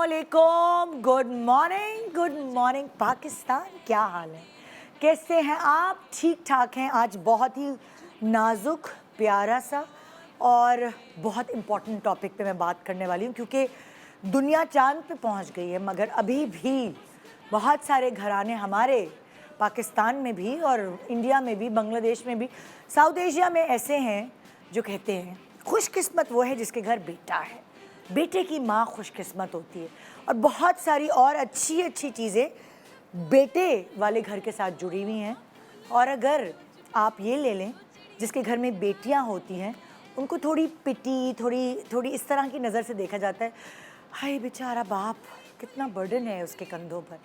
अस्सलामुअलैकुम, good morning Pakistan. क्या हाल है, कैसे हैं आप? ठीक ठाक हैं। आज बहुत ही नाजुक प्यारा सा और बहुत इम्पोर्टेंट टॉपिक पे मैं बात करने वाली हूँ, क्योंकि दुनिया चांद पे पहुँच गई है, मगर अभी भी बहुत सारे घराने हमारे पाकिस्तान में भी और इंडिया में भी, बांग्लादेश में भी, साउथ एशिया में ऐसे हैं जो कहते हैं खुशकिस्मत वो है जिसके घर बेटा है, बेटे की माँ खुशकिस्मत होती है। और बहुत सारी और अच्छी अच्छी चीज़ें बेटे वाले घर के साथ जुड़ी हुई हैं। और अगर आप ये ले लें जिसके घर में बेटियां होती हैं, उनको थोड़ी पिटी, थोड़ी इस तरह की नज़र से देखा जाता है, हाय बेचारा बाप, कितना बर्डन है उसके कंधों पर।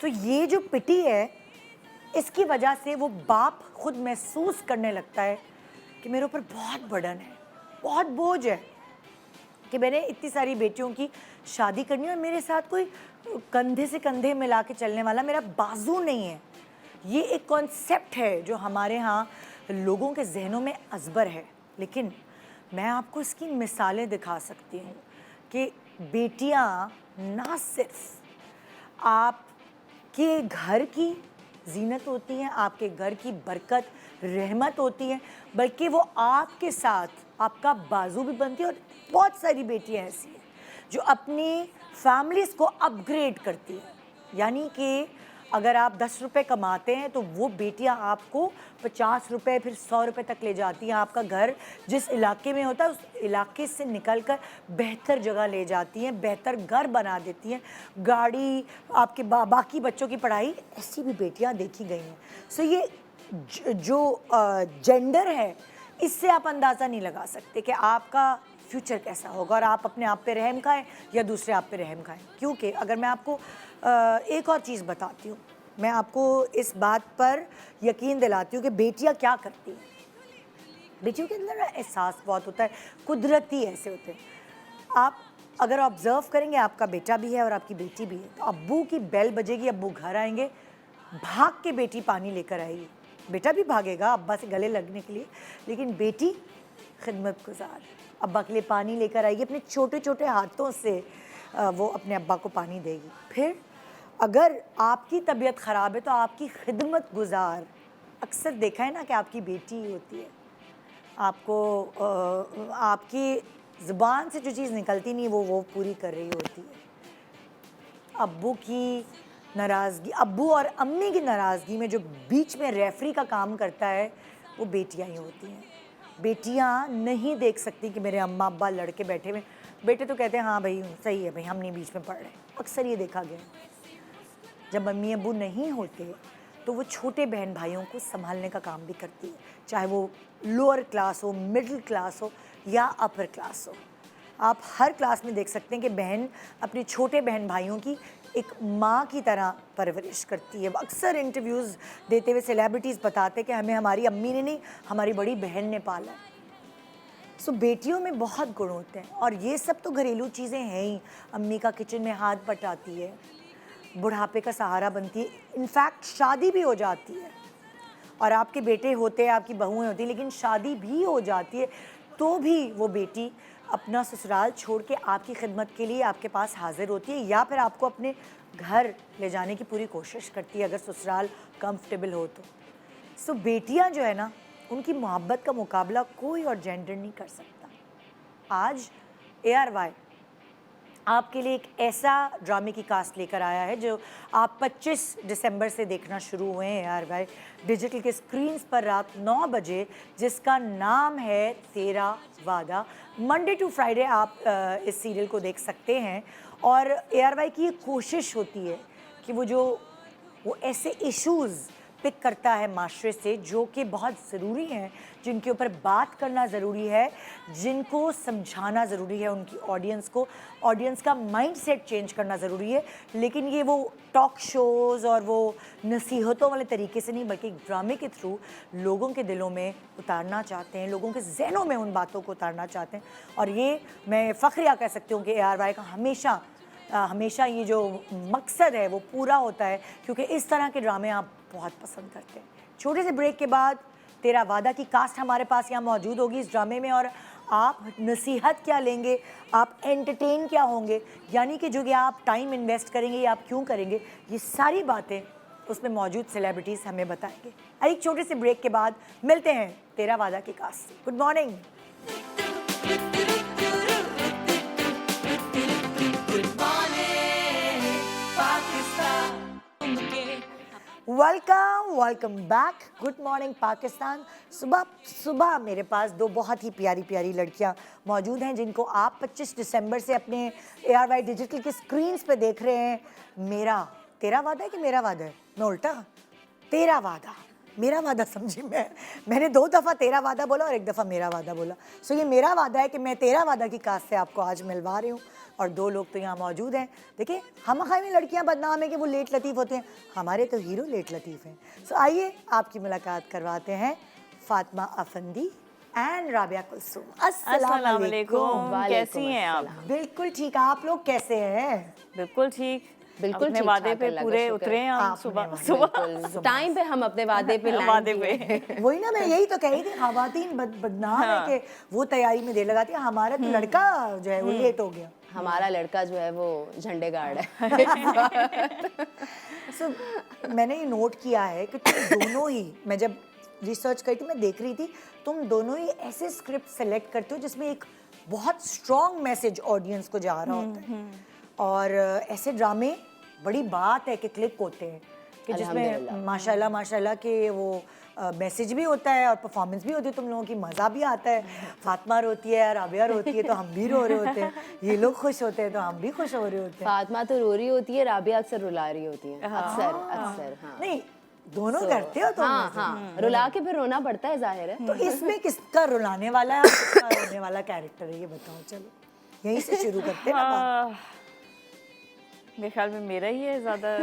तो ये जो पिटी है, इसकी वजह से वो बाप खुद महसूस करने लगता है कि मेरे ऊपर बहुत बर्डन है, बहुत बोझ है, कि मैंने इतनी सारी बेटियों की शादी करनी है और मेरे साथ कोई कंधे से कंधे मिला के चलने वाला मेरा बाजू नहीं है। ये एक कॉन्सेप्ट है जो हमारे यहाँ लोगों के जहनों में अजबर है। लेकिन मैं आपको इसकी मिसालें दिखा सकती हूँ कि बेटियाँ ना सिर्फ आपके घर की जीनत होती हैं, आपके घर की बरकत रहमत होती हैं, बल्कि वो आपके साथ आपका बाजू भी बनती है। और बहुत सारी बेटियां ऐसी हैं जो अपनी फैमिलीज़ को अपग्रेड करती हैं। यानी कि अगर आप 10 रुपये कमाते हैं तो वो बेटियां आपको 50 रुपये, फिर 100 रुपये तक ले जाती हैं। आपका घर जिस इलाके में होता है उस इलाके से निकलकर बेहतर जगह ले जाती हैं, बेहतर घर बना देती हैं, गाड़ी, आपके बाकी बच्चों की पढ़ाई। ऐसी भी बेटियां देखी गई हैं। सो ये जो जेंडर है, इससे आप अंदाज़ा नहीं लगा सकते कि आपका फ्यूचर कैसा होगा और आप अपने आप पे रहम खाएं या दूसरे आप पे रहम खाएं। क्योंकि अगर मैं आपको एक और चीज़ बताती हूँ, मैं आपको इस बात पर यकीन दिलाती हूँ कि बेटियाँ क्या करती हैं। बेटियों के अंदर एहसास बहुत होता है, कुदरती ऐसे होते हैं। आप अगर ऑब्ज़र्व करेंगे, आपका बेटा भी है और आपकी बेटी भी है, तो अब्बू की बेल बजेगी, अब्बू घर आएंगे, भाग के बेटी पानी लेकर आएगी। बेटा भी भागेगा अब्बा से गले लगने के लिए, लेकिन बेटी खिदमत गुजार अब्बा के लिए पानी लेकर आएगी, अपने छोटे छोटे हाथों से वो अपने अब्बा को पानी देगी। फिर अगर आपकी तबीयत ख़राब है तो आपकी खिदमत गुजार, अक्सर देखा है ना कि आपकी बेटी ही होती है। आपको आपकी ज़ुबान से जो चीज़ निकलती नहीं वो पूरी कर रही होती है। अब्बू की नाराज़गी, अब्बू और अम्मी की नाराज़गी में जो बीच में रेफरी का काम करता है, वो बेटियां ही होती हैं। बेटियां नहीं देख सकती कि मेरे अम्मा अब्बा लड़के बैठे हुए, बेटे तो कहते हैं हाँ भाई सही है भाई, हम नहीं बीच में पढ़ रहे। अक्सर ये देखा गया है। जब अम्मी अब्बू नहीं होते तो वो छोटे बहन भाइयों को संभालने का काम भी करती है, चाहे वो लोअर क्लास हो, मिडिल क्लास हो या अपर क्लास हो। आप हर क्लास में देख सकते हैं कि बहन अपने छोटे बहन भाइयों की एक माँ की तरह परवरिश करती है। अक्सर इंटरव्यूज़ देते हुए सेलिब्रिटीज़ बताते हैं कि हमें हमारी अम्मी ने नहीं, हमारी बड़ी बहन ने पाला है। सो बेटियों में बहुत गुण होते हैं और ये सब तो घरेलू चीज़ें हैं ही। अम्मी का किचन में हाथ बटाती है, बुढ़ापे का सहारा बनती है, इनफैक्ट शादी भी हो जाती है। और आपके बेटे होते हैं, आपकी बहुएं होती हैं, लेकिन शादी भी हो जाती है तो भी वो बेटी अपना ससुराल छोड़ के आपकी खिदमत के लिए आपके पास हाजिर होती है, या फिर आपको अपने घर ले जाने की पूरी कोशिश करती है अगर ससुराल कंफर्टेबल हो तो। सो बेटियां जो है ना, उनकी मोहब्बत का मुकाबला कोई और जेंडर नहीं कर सकता। आज ARY आपके लिए एक ऐसा ड्रामे की कास्ट लेकर आया है जो आप 25 दिसंबर से देखना शुरू हुए हैं ARY डिजिटल के स्क्रीन्स पर रात 9 बजे, जिसका नाम है तेरा वादा। मंडे टू फ्राइडे आप इस सीरियल को देख सकते हैं। और ARY की ये कोशिश होती है कि वो ऐसे इश्यूज़ पिक करता है माशरे से जो कि बहुत ज़रूरी हैं, जिनके ऊपर बात करना ज़रूरी है, जिनको समझाना ज़रूरी है उनकी ऑडियंस को, ऑडियंस का माइंडसेट चेंज करना ज़रूरी है। लेकिन ये वो टॉक शोज़ और वो नसीहतों वाले तरीके से नहीं, बल्कि ड्रामे के थ्रू लोगों के दिलों में उतारना चाहते हैं, लोगों के जहनों में उन बातों को उतारना चाहते हैं। और ये मैं फ़ख्रिया कह सकती हूँ कि ARY का हमेशा ये जो मकसद है वो पूरा होता है, क्योंकि इस तरह के ड्रामे आप बहुत पसंद करते हैं। छोटे से ब्रेक के बाद तेरा वादा की कास्ट हमारे पास यहाँ मौजूद होगी इस ड्रामे में, और आप नसीहत क्या लेंगे, आप एंटरटेन क्या होंगे, यानी कि जो कि आप टाइम इन्वेस्ट करेंगे या आप क्यों करेंगे, ये सारी बातें उसमें मौजूद सेलिब्रिटीज़ हमें बताएंगे। एक छोटे से ब्रेक के बाद मिलते हैं तेरा वादा की कास्ट से। Good morning. Welcome back. Good morning Pakistan. सुबह सुबह मेरे पास दो बहुत ही प्यारी प्यारी लड़कियां मौजूद हैं जिनको आप 25 दिसंबर से अपने ARY डिजिटल की स्क्रीन्स पे देख रहे हैं। तेरा वादा है कि मेरा वादा है? मैं उल्टा, तेरा वादा मेरा वादा समझी। मैंने 2 दफ़ा तेरा वादा बोला और 1 दफ़ा मेरा वादा बोला। सो ये मेरा वादा है कि मैं तेरा वादा की कास्ट से आपको आज मिलवा रही हूँ और 2 लोग तो यहाँ मौजूद हैं। देखिए, हम में लड़कियाँ बदनाम है कि वो लेट लतीफ़ होते हैं, हमारे तो हीरो लेट लतीफ़ हैं। सो आइए आपकी मुलाकात करवाते हैं फातिमा अफंदी एंड राबिया कुलसूम। अस्सलाम वालेकुम। कैसी हैं आप? बिल्कुल ठीक। आप लोग कैसे हैं? बिल्कुल ठीक। बिल्कुल अपने ठीक वादे ठाक, पे अल्लाह का पूरे शुक्र उतरे हैं हम। सुबह टाइम पे हम अपने वादे पे वादे लैंड पे वही ना, मैं यही तो कह रही थी, खवातीन बदनाम है कि वो तैयारी में देर लगाती है। हमारा तो लड़का जो है वो लेट हो गया। हमारा लड़का जो है वो झंडे गार्ड है। सो मैंने ये नोट किया है कि तुम दोनों ही, मैं जब रिसर्च करी थी, मैं देख रही थी, तुम दोनों ही ऐसे स्क्रिप्ट सेलेक्ट करते हो जिसमें एक बहुत स्ट्रॉन्ग मैसेज ऑडियंस को जा रहा होता है, और ऐसे ड्रामे बड़ी बात है कि क्लिक होते हैं कि जिसमें माशाल्लाह के वो मैसेज भी होता है और परफॉर्मेंस भी होती है, तुम लोगों की मज़ा भी आता है। फातिमा रोती है, राबिया रोती है तो हम भी रो रहे होते हैं, ये लोग खुश होते हैं तो हम भी खुश हो रहे होते हैं। फातिमा तो रो रही होती है, राबिया अक्सर रुला रही होती है। अक्सर हाँ। नहीं, दोनों करते हो तुम? हाँ हाँ, रुला के फिर रोना पड़ता है, जाहिर है। तो इसमें किसका रुलाने वाला है और किसका रोने वाला कैरेक्टर है, ये बताओ। चलो यहीं से शुरू करते हैं ना। मेरे ख्याल में मेरा ही है ज्यादा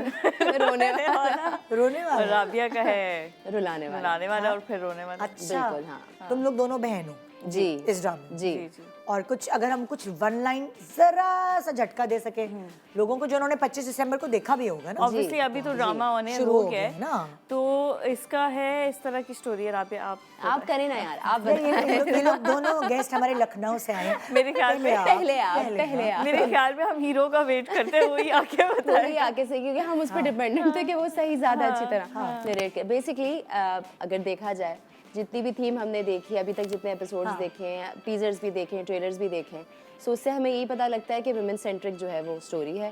रोने वाला, रोने वाला, और राबिया का है रुलाने वाला। और फिर रोने वाला। अच्छा, बिल्कुल, हाँ। तुम लोग दोनों बहन हो जी इस ड्रामे? जी। और कुछ अगर हम कुछ 1 लाइन जरा सा झटका दे सके लोगों को जो उन्होंने 25 दिसंबर को देखा भी होगा ना। ऑब्वियसली अभी तो ड्रामा होने शुरू हो हो गया गया है ना। तो इसका है इस तरह की स्टोरी है। राबिया आप करें ना यार, आप ये लोग दोनों गेस्ट हमारे लखनऊ से आए हैं। मेरे ख्याल में पहले आप मेरे ख्याल में हम हीरो का वेट करते हैं, वही आके बताएं। वही आके से, क्योंकि हम उस पर डिपेंडेंट थे कि वो सही ज्यादा अच्छी तरह नरेट के। बेसिकली अगर देखा जाए, जितनी भी थीम हमने देखी अभी तक, जितने एपिसोड्स देखे हैं, टीजर्स भी देखे हैं, ट्रेलर्स भी देखे हैं, सो उससे हमें यही पता लगता है कि वुमेन सेंट्रिक जो है वो स्टोरी है।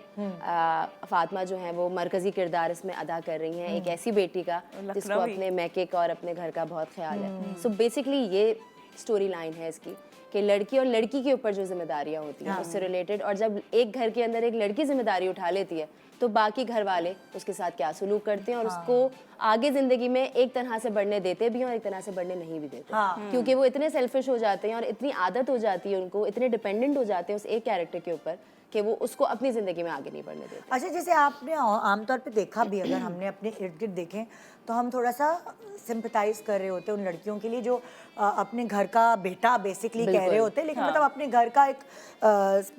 फातिमा जो है वो मरकजी किरदार इसमें अदा कर रही हैं, एक ऐसी बेटी का जिसको अपने मैकेक और अपने घर का बहुत ख्याल है। सो बेसिकली ये स्टोरी लाइन है इसकी कि लड़की और लड़की के ऊपर जो जिम्मेदारियां होती हैं उससे रिलेटेड, और जब एक घर के अंदर एक लड़की जिम्मेदारी उठा लेती है तो बाकी घर वाले उसके साथ क्या सलूक करते हैं और उसको आगे जिंदगी में एक तरह से बढ़ने देते भी हैं और एक तरह से बढ़ने नहीं भी देते, क्योंकि वो इतने सेल्फिश हो जाते हैं और इतनी आदत हो जाती है उनको, इतने डिपेंडेंट हो जाते हैं उस एक कैरेक्टर के ऊपर कि वो उसको अपनी ज़िंदगी में आगे नहीं बढ़ने देते। अच्छा, जैसे आपने आमतौर पे देखा भी, अगर हमने अपने इर्द गिर्द देखें तो हम थोड़ा सा सिंपथाइज कर रहे होते हैं उन लड़कियों के लिए जो अपने घर का बेटा बेसिकली कह रहे होते हैं, लेकिन मतलब अपने घर का एक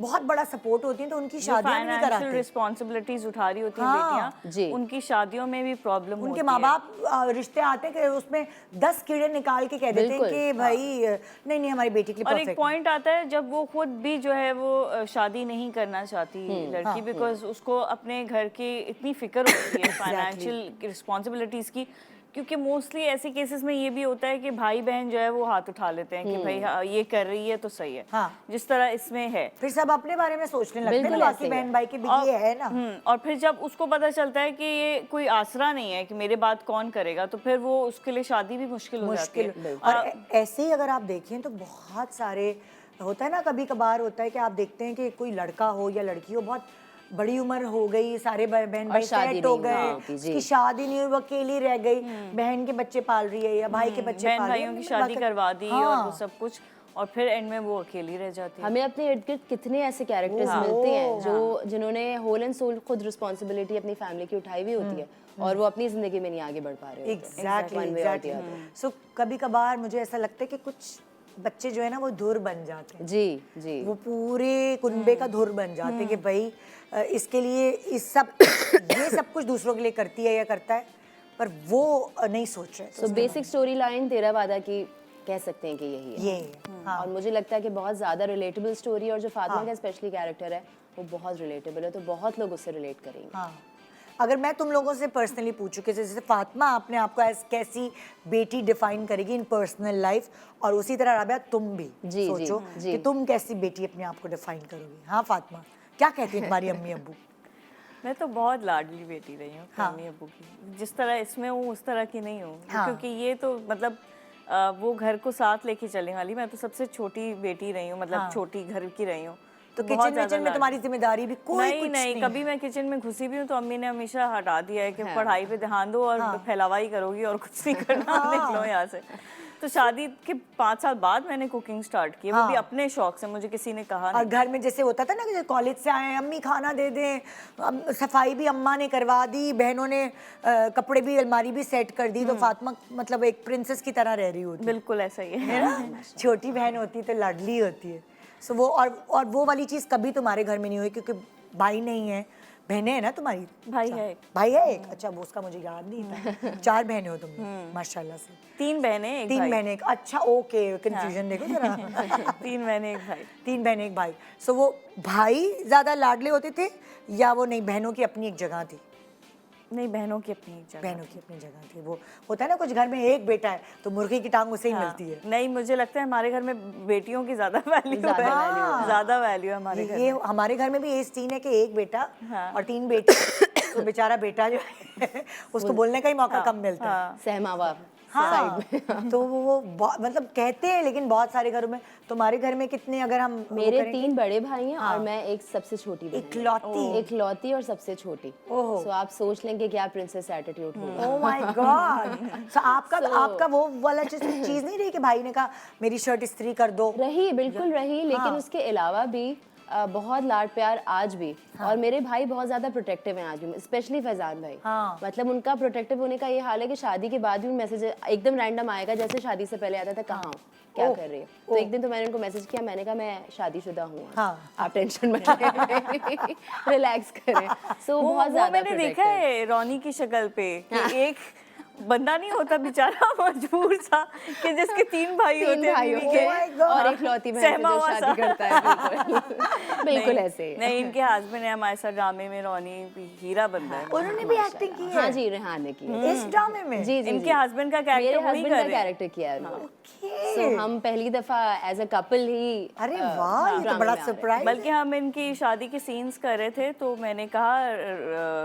बहुत बड़ा सपोर्ट होती है, तो उनकी शादियां भी नहीं कराते। रिस्पॉन्सिबिलिटीज उठा रही होती हैं बेटियां, उनकी शादियों में भी प्रॉब्लम होती है। उनके माँ बाप रिश्ते आते हैं कि उसमें 10 कीड़े निकाल के कह देते हैं कि भाई नहीं हमारी बेटी के लिए और परफेक्ट। एक पॉइंट आता है जब वो खुद भी जो है वो शादी नहीं करना चाहती लड़की, बिकॉज उसको अपने घर की इतनी फिक्र होती है फाइनेंशियल रिस्पॉन्सिबिलिटीज की, क्योंकि मोस्टली ऐसे केसेस में ये भी होता है कि भाई बहन जो है वो हाथ उठा लेते हैं कि भाई हाँ, ये कर रही है तो सही है। जिस तरह इसमें है, फिर सब अपने बारे में सोचने लगते हैं, बाकी बहन भाई के भी ये है ना। और फिर जब उसको पता चलता है कि ये कोई आसरा नहीं है कि मेरे बात कौन करेगा, तो फिर वो उसके लिए शादी भी मुश्किल हो जाती है। और ऐसे ही अगर आप देखें तो बहुत सारे होता है ना, कभी कभार होता है कि आप देखते हैं कि कोई लड़का हो या लड़की हो, बहुत बड़ी उम्र हो गई, सारे बहन भाई सेट हो गए, उसकी शादी नहीं हुई, वो अकेली रह गई, बहन के बच्चे पाल रही है या भाई के बच्चे पाल रही है, भाइयों की शादी करवा दी और वो सब कुछ, और फिर एंड में वो अकेली रह जाती है। हमें अपने इर्द गिर्द कितने ऐसे कैरेक्टर्स मिलते हैं जिन्होंने होल एंड सोल खुद रिस्पॉन्सिबिलिटी अपनी फैमिली की उठाई हुई होती है और वो अपनी जिंदगी में नहीं आगे बढ़ पा रहे होते। एग्जैक्टली। सो कभी कभार मुझे ऐसा लगता है कि कुछ बच्चे जो है ना वो धुर बन जाते हैं। जी, वो पूरे कुनबे का धुर बन जाते हैं कि भाई इसके लिए ये सब कुछ दूसरों के लिए करती है या करता है, पर वो नहीं सोच रहे। सो बेसिक स्टोरी लाइन तेरा वादा की कह सकते हैं कि यही है। ये हाँ और मुझे लगता है कि बहुत ज़्यादा रिलेटेबल स्टोरी, और जो फातिमा का स्पेशली कैरेक्टर है वो बहुत रिलेटेबल है, तो बहुत लोग उससे रिलेट करेंगे। हाँ। अगर मैं तुम लोगों से पर्सनली पूछूं कि जैसे फातिमा आपने आपको एज कैसी बेटी डिफाइन करेगी इन पर्सनल लाइफ, और उसी तरह राबिया तुम भी जी, सोचो जी। कि तुम कैसी बेटी अपने आप को डिफाइन करोगी। हाँ फातिमा, क्या कहती है तुम्हारी अम्मी अब्बू? मैं तो बहुत लाडली बेटी रही हूँ हाँ। मम्मी अब्बू की, जिस तरह इसमें हूँ उस तरह की नहीं हूँ। हाँ। क्योंकि ये तो मतलब वो घर को साथ लेके चलने वाली, मैं तो सबसे छोटी बेटी रही हूँ, मतलब हाँ। छोटी घर की रही हूँ। तो बहुत किचन ज़्यादा विचन में लाडली। तुम्हारी जिम्मेदारी भी कोई नहीं कुछ नहीं, कभी मैं किचन में घुसी भी हूँ तो अम्मी ने हमेशा हटा दिया है कि हाँ। पढ़ाई पे ध्यान दो और फैलावाई करोगी और कुछ नहीं करना, निकलो यहाँ से। तो शादी के 5 साल बाद मैंने कुकिंग स्टार्ट की, वो भी अपने शौक से, मुझे किसी ने कहा और नहीं। घर में जैसे होता था ना कि कॉलेज से आए अम्मी खाना दे दें, सफाई भी अम्मा ने करवा दी, बहनों ने कपड़े भी अलमारी भी सेट कर दी, तो फातिमा मतलब एक प्रिंसेस की तरह रह रही होती बिल्कुल ऐसा ही है ना। छोटी बहन होती है तो लाडली होती है। सो वो और वो वाली चीज़ कभी तुम्हारे घर में नहीं हुई क्योंकि भाई नहीं है, बहनें हैं ना तुम्हारी? भाई है एक। भाई है एक, अच्छा वो उसका मुझे याद नहीं था। 4 बहनें हो तुम लोग माशाल्लाह से। 3 बहनें एक 3 भाई। बहनें एक, अच्छा ओके, कंफ्यूजन देखो जरा। 3 बहनें एक भाई। 3 बहनें एक भाई। सो वो भाई ज़्यादा लाडले होते थे या वो नहीं, बहनों की अपनी एक जगह थी? नहीं, बहनों की अपनी एक जगह। बहनों की अपनी जगह थी। वो होता है ना कुछ घर में एक बेटा है तो मुर्गी की टांग उसे ही मिलती है। नहीं, मुझे लगता है हमारे घर में बेटियों की ज्यादा वैल्यू है, ज्यादा वैल्यू है हमारे घर ये में। हमारे घर में भी ये सीन है कि एक बेटा और 3 बेटी, तो बेचारा बेटा जो है उसको बोलने का ही मौका कम मिलता है। सहमावा हाँ, तो वो मतलब कहते हैं, लेकिन बहुत सारे घरों में। तुम्हारे घर में कितने, अगर हम वो मेरे करें? 3 बड़े भाई हैं और मैं एक सबसे छोटी बहन हूँ। इकलौती? इकलौती और सबसे छोटी। ओहो। सो आप सोच लेंगे क्या प्रिंसेस एटीट्यूड होगा। Oh my God. सो आपका वो वाला चीज नहीं रही कि भाई ने कहा मेरी शर्ट इस्त्री कर दो? रही, बिल्कुल रही, लेकिन उसके अलावा भी बहुत लाड प्यार आज भी। और मेरे भाई बहुत ज्यादा प्रोटेक्टिव हैं आज भी, स्पेशली फैजान भाई। मतलब उनका प्रोटेक्टिव होने का ये हाल है कि शादी के बाद भी मैसेज एकदम रैंडम आएगा, जैसे शादी से पहले आता था, कहाँ हो, क्या कर रही हो। तो एक दिन तो मैंने उनको मैसेज किया, मैंने कहा मैं शादीशुदा हूँ, आप टेंशन मत लें, रिलैक्स करें। सो बहुत वो ज्यादा मैंने देखा है रॉनी की शक्ल पे कि एक बंदा नहीं होता बेचारा मजबूर सा कि जिसके 3 भाई होते हैं बीवी के, और एक लौती बहन से जो शादी करता है। बिल्कुल ऐसे ही। नहीं, इनके हस्बैंड है हमारे साथ ड्रामे में, रॉनी हीरा बनता है। उन्होंने भी एक्टिंग की है? हाँ जी, रेहान ने की है इस ड्रामे में? जी जी। इनके हस्बैंड का मेरे कैरेक्टर वही हस्बैंड कर का रहे हैं। कैरेक्टर किया है उन्होंने। सो हम पहली दफा एज अ कपल ही। अरे वाह, ये तो बड़ा सरप्राइज। बल्कि हम इनकी शादी के सीन्स कर रहे थे तो मैंने कहा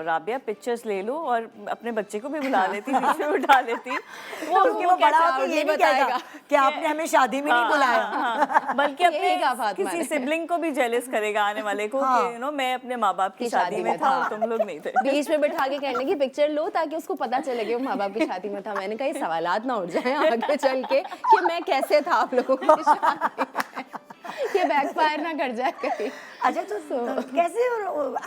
राबिया पिक्चर्स ले लो और अपने बच्चे को भी बुला लेती, बीच में उठा लेती। वो बड़ा होकर ये नहीं कहेगा कि आपने हमें शादी में नहीं बुलाया। बल्कि अपने किसी सिबलिंग को भी जेलस करेगा आने वाले को कि यू नो मैं अपने माँ बाप की शादी में था और तुम लोग नहीं थे। बीच में बैठा के कहने की पिक्चर लो ताकि उसको पता चले कि वो माँ बाप की शादी में था। मैंने कहा ये सवालात ना उठ जाएं आगे चल के कि मैं कैसे था आप लोगों की शादी में, ये बैकफायर ना कर जाए कहीं। अच्छा, तो कैसे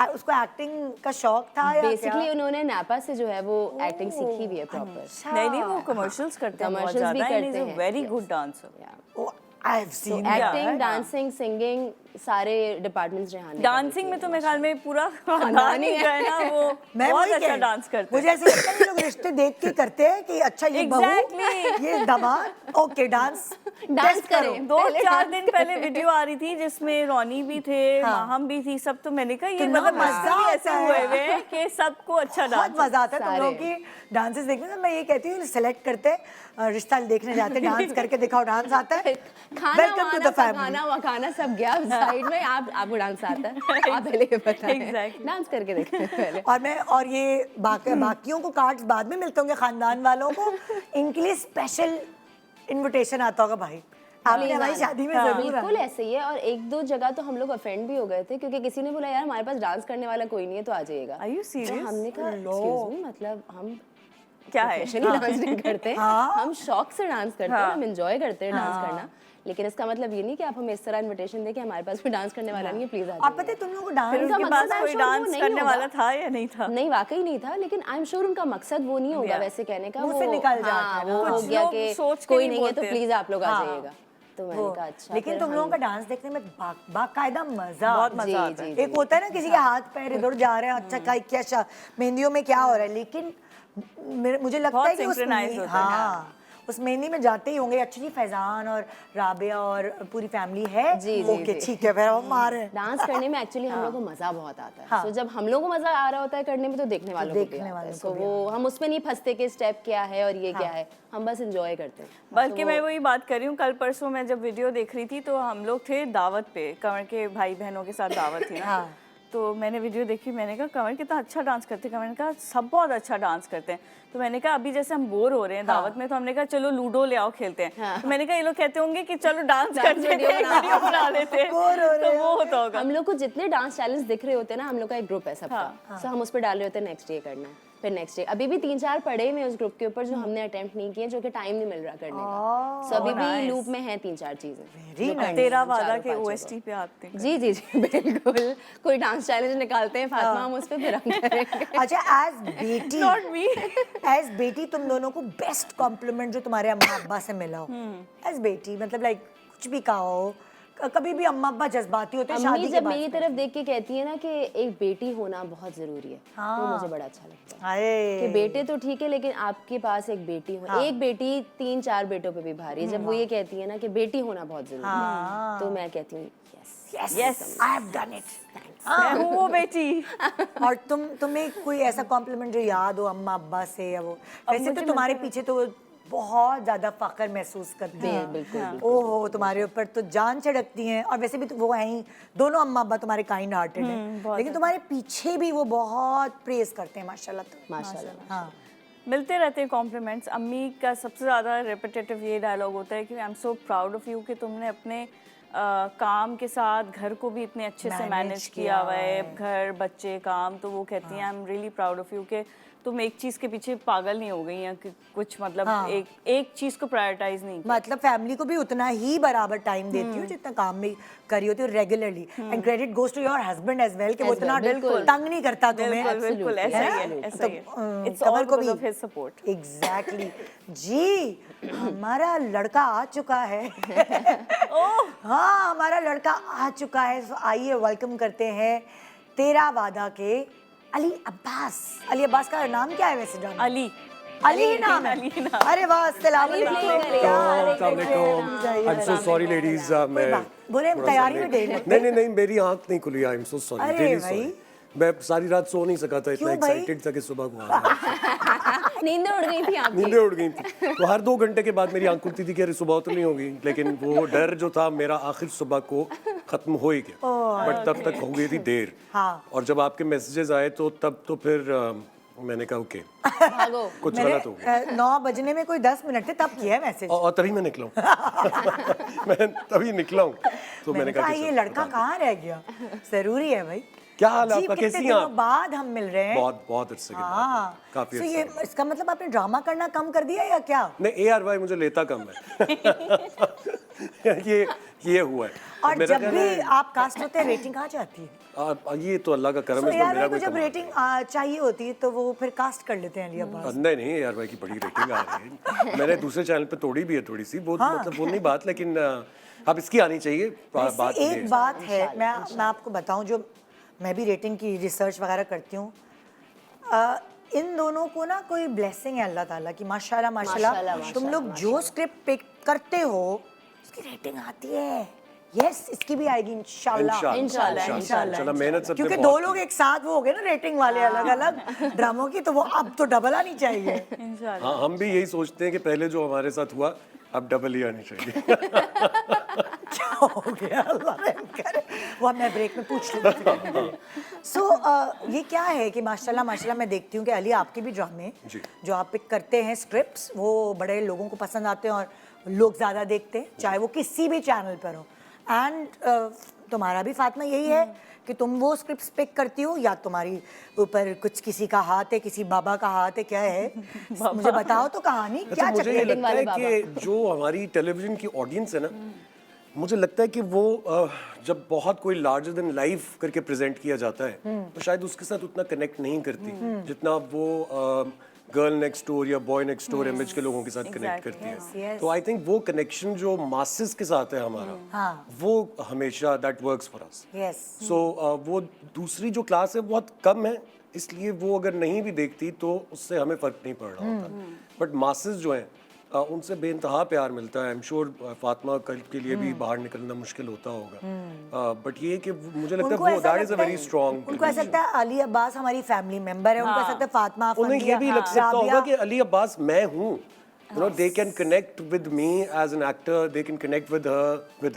उसको एक्टिंग का शौक था या बेसिकली उन्होंने नापा से जो है वो एक्टिंग सीखी भी है प्रॉपर। नहीं, वो कमर्शियल्स करते हैं, बहुत Commercials भी ज्यादा, करते हैं। Very good dancer. I have seen acting, dancing, singing, सारे डिपार्टमेंट्स रेहान ने डांसिंग में तो मेरे ख्याल में पूरा खानदान ही है ना, वो बहुत अच्छा डांस करते हैं। मुझे ऐसे लगता है कि लोग रिश्ते देख के करते हैं कि अच्छा ये बहू, ये दामाद, ओके डांस करें। 2-4 दिन पहले वीडियो आ रही थी जिसमें रॉनी भी थे, माहम भी थी, सब। तो मैंने कहा ये मतलब मजा भी ऐसे हुए हुए हैं कि सबको अच्छा डांस, बहुत मजा आता है तुम लोगों की डांसेस देखने में। मैं ये कहती हूँ सेलेक्ट करते रिश्ता देखने जाते, डांस करके दिखाओ डांस आता है। Welcome to the family. खाना सब गया साइड में, आपको डांस आता है, आप पहले ये बताएं, डांस करके देखते हैं पहले। और ये बाकियों को कार्ड्स बाद में मिलते होंगे, खानदान वालों को इनके लिए स्पेशल इनविटेशन आता होगा, भाई आपने हमारी शादी में जरूर बिल्कुल ऐसे ही है। और 1-2 जगह तो हम लोग ऑफेंड भी हो गए थे क्योंकि किसी ने बोला यार हमारे पास डांस करने वाला कोई नहीं है तो आ जाइएगा। Are you serious? तो हमने कहा एक्सक्यूज मी, मतलब हम क्या है, डांस नहीं करते, हम शौक से डांस करते हैं, हम एंजॉय करते हैं डांस करना। लेकिन इसका मतलब ये नहीं कि आप हमें इस तरह इनविटेशन दें कि हमारे पास भी डांस करने वाला नहीं है, प्लीज आ जाइए। आप पता है तुम लोगों को डांस उनके पास कोई डांस करने वाला था या नहीं था? नहीं, वाकई नहीं था, लेकिन आई एम श्योर उनका मकसद वो नहीं होगा वैसे कहने का, मुंह से निकल जाता है ना। वो हो कुछ गया लोग कि सोच के कोई नहीं नहीं है तो बोलते। प्लीज आप लोग आ जाइएगा। तो मैंने कहा अच्छा। लेकिन तुम लोगों का डांस देखने में बाकायदा मजा, बहुत मजा आता है। एक होता है ना किसी के हाथ पैर इधर जा रहे हैं, अच्छा क्या मेहंदियों में क्या हो रहा है, लेकिन मुझे लगता है कि synchronize होता है। हाँ उस मेहंदी में जाते ही होंगे एक्चुअली फैजान और राबिया और पूरी फैमिली है। जी, जी, ओके जी। ठीक है, फिर हम आ रहे हैं। डांस करने में एक्चुअली हम लोग को मजा बहुत आता है। हाँ। So, जब हम लोग को मजा आ रहा होता है करने में तो देखने वालों को भी देखने आता वालों है। को So, भी वो हम उसमें नहीं फंसते कि स्टेप क्या है और ये क्या है, हम बस एंजॉय करते हैं। बल्कि मैं वही बात कर रही हूँ, कल परसों मैं जब वीडियो देख रही थी तो हम लोग थे दावत पे, कंवर के भाई बहनों के साथ दावत थी ना। हाँ। तो मैंने वीडियो देखी, मैंने कहा कंवर कितना अच्छा डांस करते हैं। कंवर ने कहा सब बहुत अच्छा डांस करते हैं। तो मैंने कहा अभी जैसे हम बोर हो रहे हैं दावत में, तो हमने कहा चलो लूडो ले आओ खेलते हैं। तो मैंने कहा ये लोग कहते होंगे कि चलो डांस करते हैं, वीडियो बना लेते हैं, तो वो होता होगा। हम लोग को जितने डांस चैलेंज दिख रहे होते हैं ना, हम लोग का एक ग्रुप है सबका। सो हम उस पर डाल रहे होते हैं नेक्स्ट डे करना है, फिर नेक्स्ट डे। अभी भी 3-4 पड़े हुए हैं उस ग्रुप के ऊपर जो हमने अटेम्प्ट नहीं किए, जो कि टाइम नहीं मिल रहा करने का। सो अभी भी लूप में है 3-4 चीजें जो करनी तेरा है, वादा चारों के पांचों OST पे आते हैं। को। जी जी जी बिल्कुल। कोई डांस चैलेंज निकालते हैं फातिमा, हम उस पे फिर हम करेंगे। अच्छा, एज बेटी, Not me. एज बेटी तुम दोनों को बेस्ट कॉम्प्लीमेंट जो तुम्हारे अम्मा अब्बा से मिला हो, एज बेटी मतलब लाइक कुछ भी कहा हो, कभी भी अम्मा अब्बा जज्बाती होते हैं अम्मी शादी के जब बाद। मेरी तरफ देख के कहती है ना कि एक बेटी होना बहुत जरूरी है, वो मुझे बड़ा अच्छा लगता है। हाय कि बेटे तो ठीक है लेकिन आपके पास एक बेटी हो, एक बेटी 3-4 बेटों पे भी भारी है। जब वो ये कहती है ना कि बेटी होना बहुत जरूरी है, तो मैं कहती हूँ yes yes I have done it. मैं हूँ वो बेटी। और तुम्हें कोई ऐसा कॉम्प्लीमेंट जो याद हो अम्मा अब्बा से, या वो वैसे तो तुम्हारे पीछे तो बहुत ज्यादा फख्र महसूस करते हैं। बिल्कुल, ओहो, तुम्हारे ऊपर तो जान छिड़कती हैं। और वैसे भी तो वो हैं ही, दोनों अम्मा अब्बा तुम्हारे काइंड हार्टेड हैं, लेकिन तुम्हारे पीछे भी वो बहुत प्रेज करते हैं माशाल्लाह। तो माशाल्लाह। हाँ, मिलते रहते हैं कॉम्प्लीमेंट्स। अम्मी का सबसे ज़्यादा रिपीटेटिव ये डायलॉग होता है कि I am so proud of you कि तुमने अपने काम के साथ घर को भी इतने अच्छे से मैनेज किया हुआ है, घर बच्चे काम। तो वो कहती हैं I am really proud of you कि तुम एक चीज़ के पीछे पागल नहीं हो गई हैं कि कुछ मतलब एक चीज़ को प्रायोरिटाइज नहीं किया। मतलब फैमिली को भी उतना ही बराबर टाइम देती हो जितना काम में करी होती हो regularly. And credit goes to your husband as well कि वो इतना तंग नहीं करता तुम्हें। बिल्कुल ऐसा ही है, ऐसा ही है। It's all कवर को because भी of his support. एग्जैक्टली जी। हमारा लड़का आ चुका है। हाँ, हमारा लड़का आ चुका है। तो आइए वेलकम करते हैं तेरा वादा के अली अब्बास। अली अब्बास का नाम क्या है वैसे जाना? अली अली ही नाम है? अली नाम। अरे वाह, अस्सलाम I am so sorry ladies. मैं बोले तैयारी में देर लगती है। नहीं मेरी आंख नहीं खुली। आई एम सो सॉरी, अरे रियली भाई। सॉरी। मैं सारी रात सो नहीं सका था, इतना क्यों भाई? एक्साइटेड था कि सुबह को आना। नींदें उड़ गई थी आपकी। नींदें उड़ गई थी, तो हर 2 घंटे के बाद मेरी आंख खुलती थी कि अरे सुबह तो नहीं होगी, लेकिन वो डर जो था मेरा आखिर सुबह को खत्म हो ही गया। बट तब तक हो गई थी देर। हाँ। और जब आपके मैसेजेस आए तो तब तो फिर मैंने कहा ओके भागो। कुछ गलत हो गया। 9 बजने में कोई 10 मिनट थे तब किया है मैसेज। और तभी मैं निकला हूँ। मैं तभी निकला हूँ। तो मैंने कहा कि ये चलो, लड़का बता कहाँ रह गया? जरूरी है भाई। क्या हाल है जी, आपका? कितने कैसी हैं दिनों आप? बाद हम मिल रहे हैं। बहुत अच्छे के बाद। हाँ, काफी तो अच्छे ये के बाद। इसका मतलब आपने ड्रामा करना कम कर दिया या क्या? नहीं AR भाई मुझे लेता कम है। ये हुआ है। और मेरा जब कहना भी है, आप कास्ट होते हैं रेटिंग कहाँ जाती है? ये तो अल्लाह का करम तो है, इसमें यार मेरा भाई को कोई जब कमाल रेटिंग चाहिए होती है तो वो फिर कास्ट कर लेते हैं अली अब्बास। नहीं AR भाई की बड़ी रेटिंग आ रही है। मैंने दूसरे चैनल पे तोड़ी भी है थोड़ी सी, वो मतलब वो नहीं बात, लेकिन अब इसकी आनी चाहिए बात। वैसे ये एक बात है, मैं आपको बताऊं, जो मैं भी रेटिंग की रिसर्च वगैरह करती हूँ, इन दोनों को ना कोई ब्लेसिंग है अल्लाह ताला की, माशाल्लाह माशाल्लाह। तुम लोग जो स्क्रिप्ट पिक करते हो उसकी रेटिंग आती है। यस, इसकी भी आएगी इंशाल्लाह। इंशाल्लाह मेहनत सबने क्योंकि बहुत 2 लोग एक साथ वो हो गए ना रेटिंग वाले अलग अलग ड्रामों की, तो वो अब तो डबल आनी चाहिए। हाँ, हम भी यही सोचते हैं कि पहले जो हमारे साथ हुआ अब डबल ही आनी चाहिए। क्या हो गया? अल्लाह रहम करे। वो मैं ब्रेक में पूछ लूँगी। सो ये क्या है कि माशाल्लाह माशाल्लाह मैं देखती हूँ कि अली आपके भी ड्रामे जो आप पिक करते हैं स्क्रिप्ट्स, वो बड़े लोगों को पसंद आते हैं और लोग ज़्यादा देखते हैं, चाहे वो किसी भी चैनल पर हो। एंड तुम्हारा भी फातिमा यही है कि तुम वो स्क्रिप्ट्स पिक करती हो, या तुम्हारी ऊपर कुछ किसी का हाथ है, किसी बाबा का हाथ है, क्या है? मुझे बताओ तो कहानी क्या अच्छा, मुझे ये चक्कर है? लगता है कि जो हमारी टेलीविजन की ऑडियंस है ना, मुझे लगता है कि वो जब बहुत कोई लार्जर देन लाइफ करके प्रेजेंट किया जाता है तो शायद उसके साथ उतना कनेक्ट नहीं करती जितना वो गर्ल नेक्स्ट डोर या बॉय नेक्स्ट डोर इमेज के लोगों के साथ कनेक्ट करती है। तो आई थिंक वो कनेक्शन जो मासेस के साथ है हमारा, वो हमेशा that works for us. Yes. So वो दूसरी जो क्लास है बहुत कम है, इसलिए वो अगर नहीं भी देखती तो उससे हमें फर्क नहीं पड़ रहा होता। बट मासेस जो हैं उनसे बेइंतहा प्यार मिलता है। आई एम श्योर फातिमा के लिए भी बाहर निकलना मुश्किल होता होगा, बट ये कि मुझे लगता है वो that is a very strong. उनको ऐसा लगता है अली अब्बास हमारी फैमिली मेंबर है, उनको ऐसा लगता है फातिमा उन्हें ये भी लग सकता होगा कि अली अब्बास मैं हूँ, you know, they can connect with me as an actor, they can connect with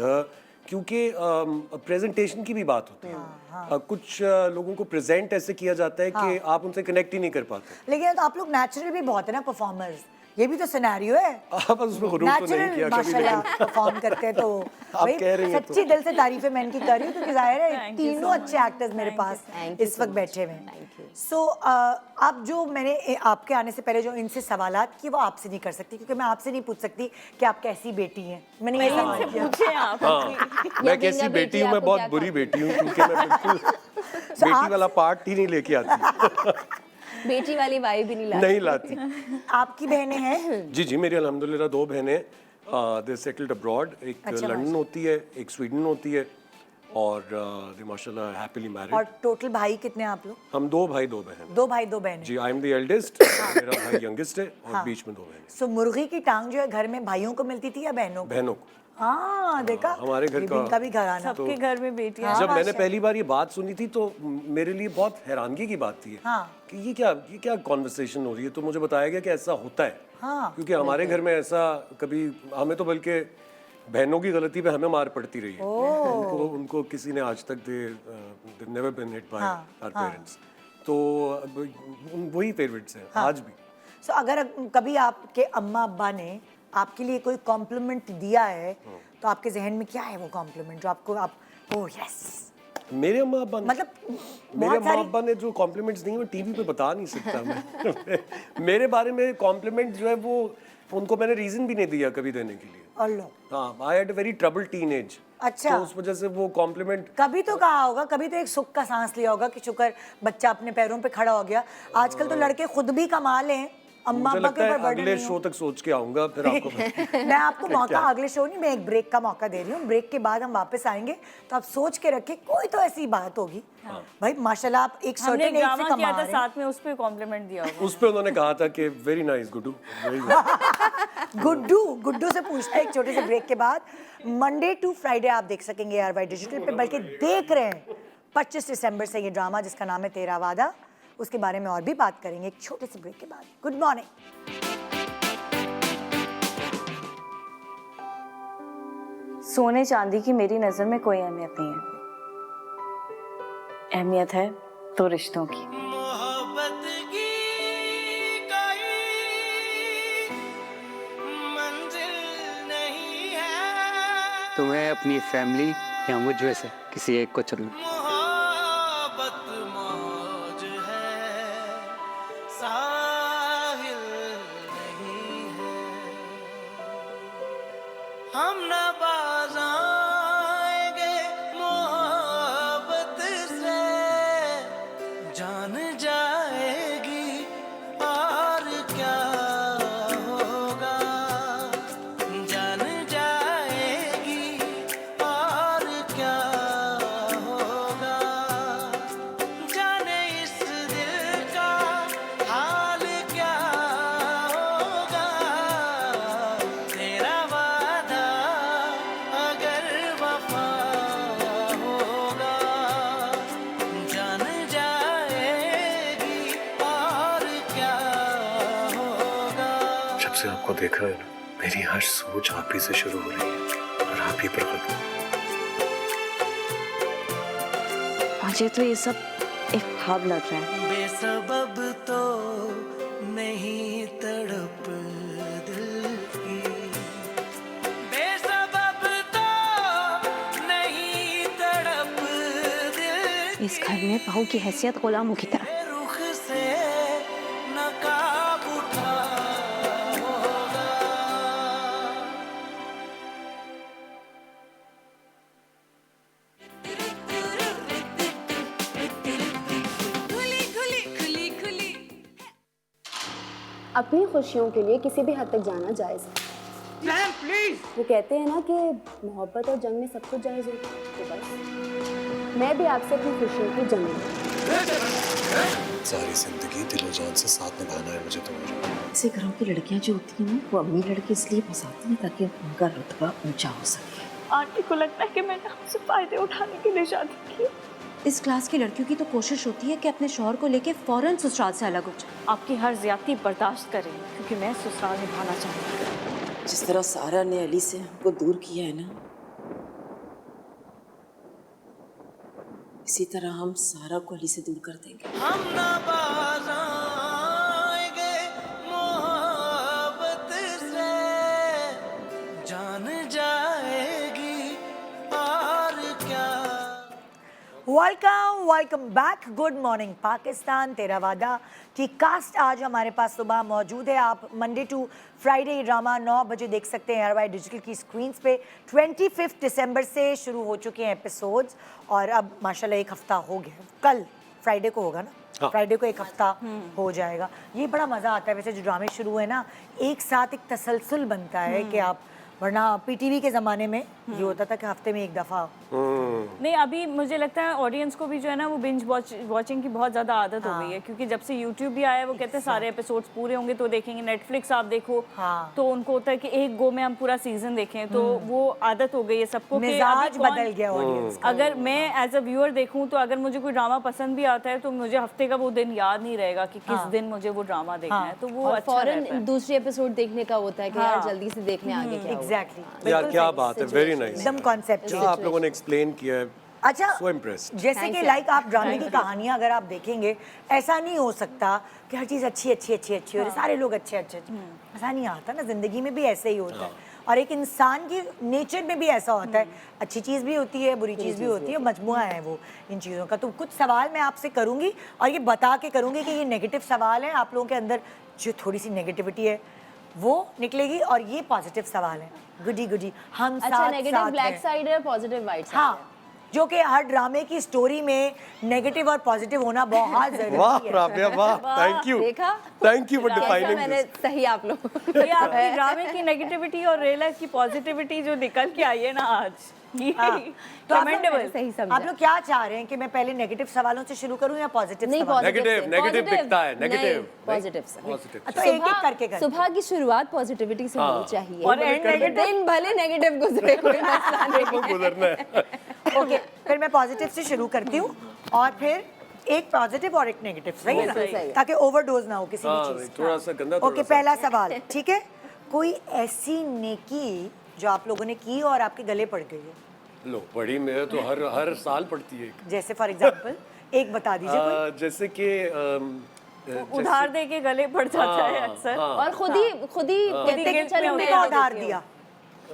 her, क्योंकि प्रेजेंटेशन की भी बात होती है। कुछ लोगों को प्रेजेंट ऐसे किया जाता है कि आप उनसे कनेक्ट ही नहीं कर पाते। लेकिन आप लोग नेचुरल भी बहुत है ना परफॉर्मर्स, ये भी तो सिनेरियो है। आप उसमें गुरूर तो नहीं किया कभी माशाल्लाह परफॉर्म करते हैं तो भाई कह रही हैं तो। सच्ची दिल से तारीफें मैं इनकी कर रही हूँ, क्योंकि जाहिर है तीनों अच्छे एक्टर्स मेरे पास इस वक्त बैठे हुए हैं। सो अब जो मैंने आपके आने से पहले जो इनसे सवालात किए वो आपसे नहीं कर सकती, क्योंकि मैं आपसे नहीं पूछ सकती कि आप कैसी बेटी हैं। मैंने ये सवाल किया। पूछे आप। मैं कैसी बेटी हूँ? मैं बहुत बुरी बेटी हूँ, क्योंकि मैं बिल्कुल बेटी वाला पार्ट ही नहीं लेके आती। बेटी वाली वाइब भी नहीं लाती। आपकी बहनें हैं? जी जी, मेरी अल्हम्दुलिल्लाह 2 बहनें, दे सेटल्ड अब्रॉड। एक लंदन होती है, एक स्वीडन होती है, और दे माशाल्लाह हैप्पीली मैरिड। और टोटल भाई कितने हैं आप लोग? हम 2 भाई 2 बहन। 2 भाई 2 बहनें। जी, आई एम द एल्डेस्ट, मेरा भाई यंगेस्ट है, और बीच में 2 बहनें। सो मुर्गी की टांग जो है घर में भाइयों को मिलती थी या बहनों को? बहनों को। हाँ देखा, हमारे घर इनका भी घर आना। सबके घर में बेटियां। जब मैंने पहली बार ये बात सुनी थी तो मेरे लिए बहुत हैरानगी की बात थी कि ये क्या कॉन्वर्सेशन हो रही है। तो मुझे बताया गया कि ऐसा होता है, क्योंकि हमारे घर में ऐसा कभी, हमें तो बल्कि बहनों की गलती पे हमें मार पड़ती रही है। उनको किसी ने आज तक they never been hit by our parents, तो वही फेवरेट्स हैं आज भी। सो अगर कभी आपके अम्मा अब्बा ने आपके लिए कोई कॉम्प्लीमेंट दिया है तो आपके जहन में क्या है वो कॉम्प्लीमेंट जो आपको ओह यस? मेरे अम्मा अब्बा मतलब मेरे अम्मा अब्बा ने जो कॉम्प्लीमेंट्स दिए मैं टीवी पे बता नहीं सकता मैं। मेरे बारे में कॉम्प्लीमेंट जो है वो उनको मैंने रीजन भी नहीं दिया कभी देने के लिए। अल्लाह। हाँ, I had a very trouble teenage. अच्छा, तो उस वजह से वो कॉम्प्लीमेंट कभी तो कहा होगा, कभी तो एक सुख का सांस लिया होगा कि शुक्र बच्चा अपने पैरों पे खड़ा हो गया। आजकल तो लड़के खुद भी कमा लें, अम्मा अब्बा के ऊपर बर्डन अगले नहीं शो हो। तक सोच के आऊंगा फिर आपको मैं आपको मौका, अगले शो नहीं, मैं एक ब्रेक का मौका दे रही हूँ। ब्रेक के बाद हम वापस आएंगे तो आप सोच के रखिए कोई तो ऐसी बात होगी। भाई माशाल्लाह आप एक हमने सर्टेन एज से ड्रामा कमा किया था रहे हैं। साथ में, उस पे कॉम्प्लीमेंट दिया होगा। उस पे उन्होंने कहा था कि very nice Guddu, very good. Guddu से पूछते हैं एक छोटे से ब्रेक के बाद। मंडे टू फ्राइडे आप देख सकेंगे ARY डिजिटल पे, बल्कि देख रहे हैं 25 दिसंबर से ये ड्रामा जिसका नाम है तेरा वादा। उसके बारे में और भी बात करेंगे एक छोटे से ब्रेक के बाद। Good morning. सोने चांदी की मेरी नजर में कोई अहमियत नहीं है, अहमियत है तो रिश्तों की। मोहब्बत की कोई मंजिल नहीं है, तुम्हें अपनी फैमिली या मुझ जैसे किसी एक को चुनना। मोहब्बत मौज है, साहिल नहीं है, हम न बाज आएंगे मोहब्बत से, जान जाएगी और क्या होगा, जान जाएगी और क्या होगा, जाने इस दिल का हाल क्या होगा, तेरा वादा अगर वफा होगा, जान जाएगी और क्या होगा। जब से आपको देखा है ना, मेरी हर सोच आप ही से शुरू हो रही है और आप ही पर खत्म। मुझे तो ये सब एक ख्वाब लग रहा है। बेसबब तो नहीं तड़प दिल की, बेसबब तो नहीं तड़प दिल की, इस घर में बहू की हैसियत गुलामों की तरह। रुख से नकाब उठा होगा। अपनी खुशियों के लिए किसी भी हद तक जाना जायज़ है। वो कहते हैं ना कि मोहब्बत और जंग में सब कुछ जायज़ होता है, तो बस मैं भी आपसे अपनी खुशियों की जंग लूंगी। सारी जिंदगी दिलो जान से साथ निभाना है मुझे तुम्हारा। ऐसे घरों की लड़कियां जो होती हैं ना, वो अमीर लड़के इसलिए फंसाती हैं ताकि उनका रुतबा ऊंचा हो सके। आंटी को लगता है कि मैंने आपसे फायदे उठाने के लिए शादी की। इस क्लास की लड़कियों की तो कोशिश होती है कि अपने शौहर को लेके फौरन ससुराल से अलग हो जाए। आपकी हर ज्यादती बर्दाश्त करेंगे क्योंकि मैं ससुराल निभाना चाहती हूँ। जिस तरह सारा ने अली से हमको दूर किया है ना, इसी तरह हम सारा को अली से दूर कर देंगे। हम ना बाज आएंगे मोहब्बत से, जान जाएगी और क्या। Welcome back. Good morning Pakistan, तेरा वादा की कास्ट आज हमारे पास सुबह मौजूद है। आप मंडे टू फ्राइडे ड्रामा 9 बजे देख सकते हैं ARY डिजिटल की स्क्रीन्स पे। 25 दिसंबर से शुरू हो चुके हैं एपिसोड्स और अब माशाल्लाह एक हफ्ता हो गया। कल फ्राइडे को होगा ना, हाँ। फ्राइडे को एक हफ्ता हो जाएगा। ये बड़ा मज़ा आता है वैसे जो ड्रामे शुरू है ना, एक साथ एक तसलसल बनता है कि आप, वरना PTV के ज़माने में ये होता था कि हफ्ते में एक दफ़ा। नहीं, अभी मुझे लगता है ऑडियंस को भी जो है ना वो बिंज वॉचिंग की बहुत ज़्यादा आदत हो गई है, क्योंकि जब से यूट्यूब भी आया वो कहते हैं सारे एपिसोड्स पूरे होंगे तो देखेंगे। नेटफ्लिक्स आप देखो तो उनको होता है कि एक गो में हम पूरा सीजन देखें, तो वो आदत हो गई है सबको कि मिजाज अभी कौन- बदल गया ऑडियंस का। अगर मैं एज अ व्यूअर देखूं तो अगर मुझे कोई ड्रामा पसंद भी आता है तो मुझे हफ्ते का वो दिन याद नहीं रहेगा कि किस दिन मुझे वो ड्रामा देखना है, तो वो और अच्छा रहता है। फौरन दूसरी एपिसोड देखने का होता है कि यार जल्दी से देखने आगे क्या हुआ। एग्जैक्टली, यार क्या बात है, वेरी नाइस। एकदम कॉन्सेप्ट। क्या आप लोगों ने एक्सप्लेन किया है। अच्छा, So impressed. जैसे Thanks कि यार। लाइक आप ड्रामे की कहानियां अगर आप देखेंगे, ऐसा नहीं हो सकता कि हर चीज़ अच्छी और सारे लोग अच्छे। ऐसा नहीं आता ना, जिंदगी में भी ऐसे ही होता है और एक इंसान की नेचर में भी ऐसा होता है। अच्छी चीज़ भी होती है, बुरी चीज़ भी होती है, मजमुआ है वो इन चीज़ों का। तो कुछ सवाल मैं आपसे करूँगी और ये बता के करूँगी कि ये नेगेटिव सवाल है, आप लोगों के अंदर जो थोड़ी सी नेगेटिविटी है वो निकलेगी और ये पॉजिटिव सवाल है। गुडी हम अच्छा, साथ नेगेटिव साथ ब्लैक हैं। साइड है, पॉजिटिव वाइट साइड हाँ, जो कि हर ड्रामे की स्टोरी में नेगेटिव और पॉजिटिव होना बहुत जरूरी वाह है। राबिया, वाह, थैंक यू, देखा? थैंक यू फॉर कैसा डिफाइनिंग मैंने दिस। सही आप लोग ये आपकी ड्रामे की नेगेटिविटी और रियल लाइफ की पॉजिटिविटी जो निकल के आई है ना आज, ये तो आप commendable। लोग सही समझा। आप लोग क्या चाह रहे हैं कि मैं पहले नेगेटिव सवालों से शुरू करूं या पॉजिटिव नहीं, सवाल? Negative, negative दिखता है, negative। पॉजिटिव से। पॉजिटिव। तो एक-एक करके करते हैं। सुबह की शुरुआत पॉजिटिविटी से होनी चाहिए और end negative- दिन भले नेगेटिव गुजरे, कोई मसला नहीं। वो गुजरना है। ओके, फिर मैं पॉजिटिव से शुरू करती हूँ और फिर एक पॉजिटिव और एक नेगेटिव, सही है सही है। ना, ताकि ओवरडोज ना हो किसी भी हाँ, चीज। थोड़ा सा गंदा, ओके, थोड़ा सा। पहला सवाल, ठीक है। कोई ऐसी नेकी जो आप लोगों ने की और आपके गले पड़ गई हो, लो बड़ी, मेरे तो हर साल पड़ती है। जैसे फॉर एग्जांपल एक बता दीजिए कोई। जैसे कि उधार दे के गले पड़ जाता है अक्सर। और खुद ही कहते हैं कि guilt चलो में मैं कितने का आ उधार देती हूँ। दिया,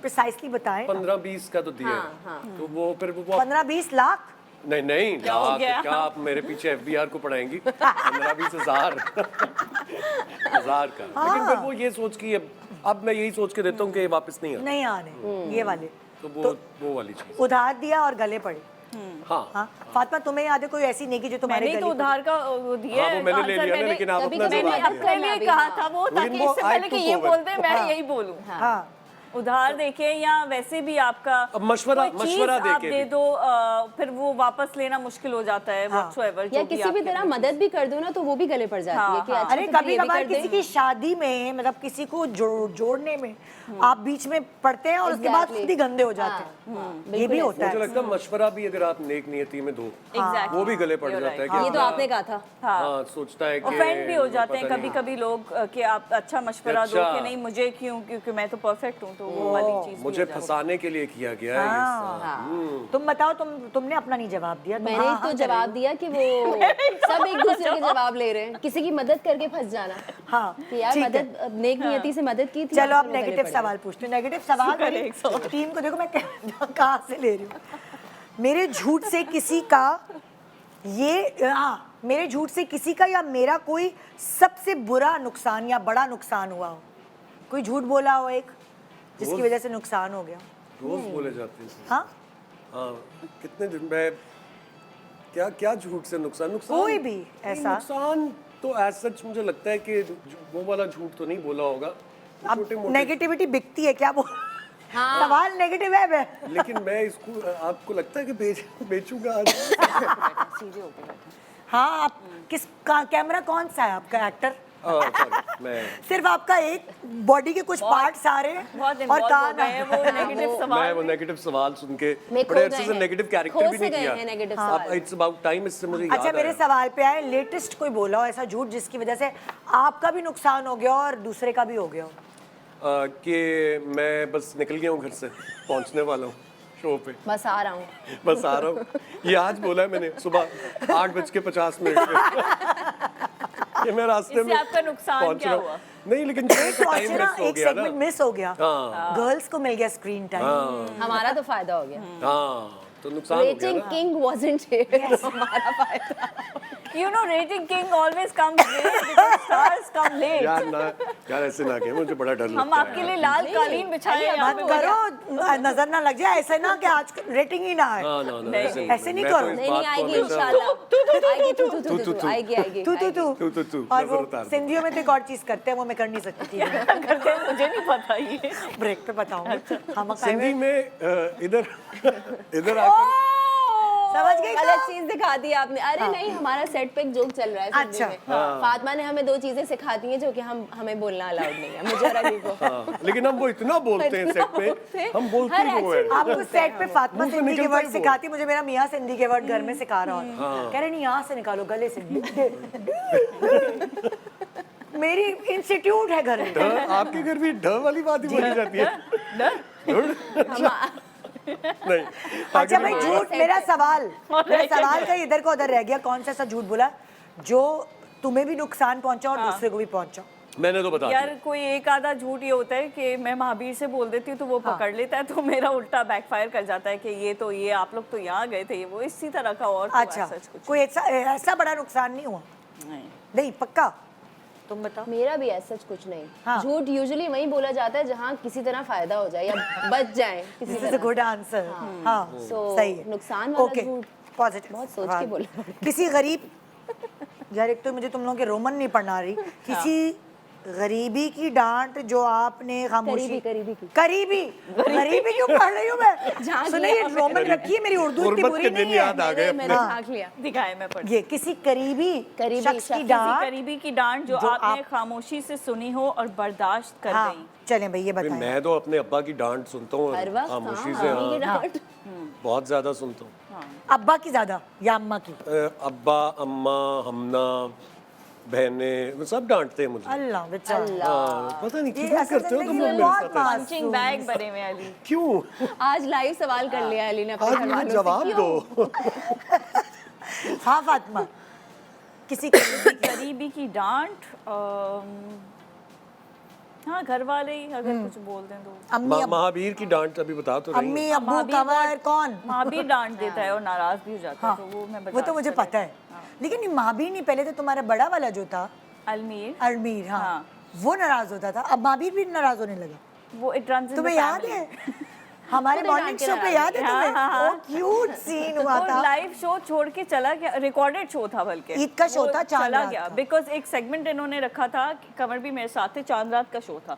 प्रिसाइसली बताएं। 15-20 का तो दिया है। तो वो फिर वो 15-20 लाख? नहीं हो लाख गया? क्या, आप मेरे पीछे FBR को पढ़ाएंगी। 15-20 हजार का। लेकिन फिर वो ये सोच के, अब मैं यही सोच के देता हूँ कि ये वापस नहीं आता। नहीं आने ये वाले। तो वो वाली चीज। उधार दिया और गले पड़े। हाँ हाँ, फातिमा तुम्हें याद है कोई ऐसी नेकी जो तुम्हारे मैंने तो गले उधार का वो दिया हाँ, वो मैंने ले आंसर लिया ना, मैंने- लेकिन आप कभी अपना कभी मैंने जवाब अपने दिया। लिए कहा था वो, ताकि लेकिन वो इससे पहले I कि took ये over। बोलते हैं मैं यही बोलूं। हाँ, उधार देके या वैसे भी आपका अब मशवरा कोई चीज़ दे आप के दे भी। दो, फिर वो वापस लेना मुश्किल हो जाता है। whatsoever, या जो भी किसी भी आपके तरह लिए- मदद भी कर दो ना तो वो भी गले पड़ जाती है कि अच्छा अरे तो फिर कभी ये भी कभार कर दे। किसी की शादी में, मतलब किसी को जोड़ने में आप बीच में पड़ते हैं और उसके बाद Exactly। खुद ही गंदे हो जाते हैं। ये भी होता मुझे है। लगता है मशवरा भी अगर आप नेक नियति में दो, Exactly, वो भी गले पड़ you're जाता है right। कि ये तो आपने कहा था। हाँ, सोचता है कि ऑफेंड भी हो जाते हैं पता कभी नहीं। कभी लोग कि आप अच्छा मशवरा दो अच्छा। कि नहीं मुझे क्यों, क्योंकि मैं तो परफेक्ट हूँ, तो वो वाली चीज भी मुझे हो जाती है। फंसाने के लिए किया गया है ये सब। तुम बताओ, तुमने अपना नहीं जवाब दिया। तुम मैंने हाँ, तो हाँ जवाब दिया कि वो सब एक दूसरे के जवाब ले रहे हैं, किसी की मदद करके फंस जाना। हाँ, कि यार ठीक है। मदद, नेक नियति से मदद की थी। चलो और अब फिर वो गले नेगेटिव पड़ सवाल पूछते हैं। नेगेटिव सवाल मेरी टीम को देखो मैं कहाँ से ले रही हूँ। मेरे झूठ से किसी का मेरे झूठ से किसी का या मेरा कोई सबसे बुरा नुकसान या बड़ा नुकसान हुआ हो। कोई झूठ बोला हो एक जिसकी वजह से नुकसान हो गया। रोज बोले जाते हैं। हाँ, हाँ, कितने दिन में क्या झूठ से नुकसान कोई भी ऐसा? नुकसान तो एज सच मुझे लगता है कि वो वाला झूठ तो नहीं बोला होगा। अब छोटे-मोटे- नेगेटिविटी बिकती है क्या? सवाल नेगेटिव है बे। लेकिन मैं इसको, आपको लगता है कि बेचूंगा आज? हाँ, आप किस कैमरा कौन सा है आपका एक्टर? sorry, मैं सिर्फ आपका एक बॉडी के कुछ पार्ट्स सारे बहुत और involved हो कान गए हैं वो नेगेटिव मैं सवाल वो नेगेटिव सवाल सुन के मैं खो बड़े गए अच्छे से हैं। नेगेटिव खो कैरेक्टर भी से नहीं गए किया हैं negative अब सवाल। इट्स अबाउट टाइम, इससे मुझे याद अच्छा, मेरे आया सवाल पे आए, लेटेस्ट कोई बोला हो ऐसा झूठ जिसकी वजह से आपका भी नुकसान हो गया और दूसरे का भी हो गया हो? कि मैं बस निकल गया हूँ घर से, पहुँचने वाला हूँ शो पे, बस आ रहा हूँ। बस आ रहा हूँ। ये आज बोला है मैंने सुबह 8:50 पे। ये मैं रास्ते इससे में आपका नुकसान पहुंच क्या रहा हूँ। हुआ? नहीं, लेकिन एक टाइम पहुंचे ना, मिस हो एक गया ना। सेगमेंट मिस हो गया, हाँ गर्ल्स को मिल गया स्क्रीन टाइम। हमारा तो फायदा हो गया। हाँ, तो नुकसान हो गया रेटिंग ना। किंग wasn't here, तो हमारा फायदा। You know, rating king always comes late because stars come late. यार ऐसे ना कहें, मुझे बड़ा डर लगता है। हम आपके लिए लाल कालीन बिछाए यहाँ मत पे करो, नजर ना लग जाए, ऐसे ना कि आज रेटिंग ही ना आए। हाँ, ना, ना, नहीं, ऐसे नहीं मैं तो करो। इस नहीं बात नहीं को आएगी हमेशा- इंशाल्लाह। आएगी तू तू। आएगी आएगी। तू तू, और नजर वो उतार दो। सिंधियों में तो एक और चीज करते हैं, वो मैं कर नहीं सकती थी। करते हैं, मुझे नहीं पता ये। ब्रेक पे बताऊंगी। हम सिंधी में इधर आकर समझ गई तो? गलत चीज दिखा दी आपने। अरे नहीं, हमारा सेट पे एक जोक चल रहा है सिंधी अच्छा। में। फातिमा ने हमें 2 चीजें सिखा दी हैं जो कि हमें बोलना अलाउड नहीं है, मुझे और अली को। हाँ, लेकिन हम वो इतना बोलते हैं सेट पे, हम बोलते हर ही वो है। action आपको सेट पे फातिमा मुंह से सिंधी के निकलता वर्ड ही वो। सिखाती, मुझे मेरा मियाँ सिंधी के वर्ड घर में सिखा रहा होता। कह रहे नहीं, यहाँ से निकालो गले से। मेरी इंस्टीट्यूट है घर में। आपके घर भी ढ वाली बात ही बोली जाती है। नहीं, अच्छा भाई, झूठ, मेरा सवाल का इधर का उधर रह गया। कौन सा ऐसा झूठ बोला जो तुम्हें भी नुकसान पहुंचा और दूसरे को भी पहुंचा? मैंने तो बता यार दिया। कोई एक आधा झूठ ये होता है कि मैं महावीर से बोल देती हूँ तो वो पकड़ लेता है, तो मेरा उल्टा बैकफायर कर जाता है कि ये आप लोग तो यहाँ गए थे, ये वो इसी तरह का। और तो अच्छा, सच कुछ कोई ऐसा बड़ा नुकसान नहीं हुआ? नहीं। नहीं, पक्का? तुम बताओ। मेरा भी ऐसा कुछ नहीं। हाँ। झूठ यूजुअली वहीं बोला जाता है जहाँ किसी तरह फायदा हो जाए या बच जाए किसी दिस इज अ तरह। Good answer. हाँ, So, सही है। नुकसान वाला ओके, झूठ पॉजिटिव। बहुत सोच के बोलना पड़ता किसी गरीब, यार एक तो मुझे तुम लोगों के रोमन नहीं पढ़ना आ रही, किसी गरीबी की डांट जो आपने खामोशी करीबी की। गरीबी क्यों पढ़ रही हूँ मैं? झांक सुने, ये रोमन रखी है, मेरी उर्दू इतनी गुर्बत बुरी के नहीं दिन याद है। आ गए मैंने अपने। झांक लिया। दिखाए मैं पढ़। ये किसी करीबी करीबी शख्स की शख्स, डांट। करीबी की डांट जो जो आपने आप- खामोशी से सुनी हो और बर्दाश्त कर हाँ, गई। चलें भाई, ये भाई, बताएं। मैं तो अपने अब्बा की डांट सुनता हूँ हर वक्त खामोशी हाँ, से। मम्मी की हाँ, डांट। बहुत ज्यादा सुनता हूँ। अब्बा की ज्यादा या अम्मा की? अब्बा, अम्मा, हमना, बहनें सब डांटते हैं मुझे। अल्लाह बेचारा। हाँ, पता नहीं ये क्यों असल करते हो तुम जिंदगी लोग में मेरे बहुत साथ ऐसे? मासूम। पंचिंग बैग बने हुए अली। क्यों? आज लाइव सवाल कर लिया अली ने अपने आज घर मुझे वालों से, जवाब क्यों? दो। हाँ फातिमा, किसी करीबी की डांट हाँ, घर वाले ही अगर कुछ बोल दें तो। अम्मी महावीर की डांट अभी बता तो रही हूँ। अम्मी अब्बू महावीर कमर कौन? महावीर डांट देता है और नाराज भी हो जाता है, हाँ, तो वो मैं वो तो मुझे पता है। लेकिन ये महावीर नहीं, पहले तो तुम्हारा बड़ा वाला जो था अलमीर, अरमीर, हाँ, हाँ। वो नाराज होता था, अब महावीर भी नाराज होने लगा। वो इट रन्स इन द तुम्हें याद फैमिली। है हमारे खुद ही मॉर्निंग डांट के शो पे नाराज याद है हाँ, तुम्हें? हाँ, हाँ। वो क्यूट सीन हुआ वो था। लाइव शो छोड़ के चला गया, रिकॉर्डेड शो था बल्कि ईद का शो वो था, चांद चला रात गया था। बिकॉज एक सेगमेंट इन्होंने रखा था, कमर भी मेरे साथ थे, चांद रात का शो था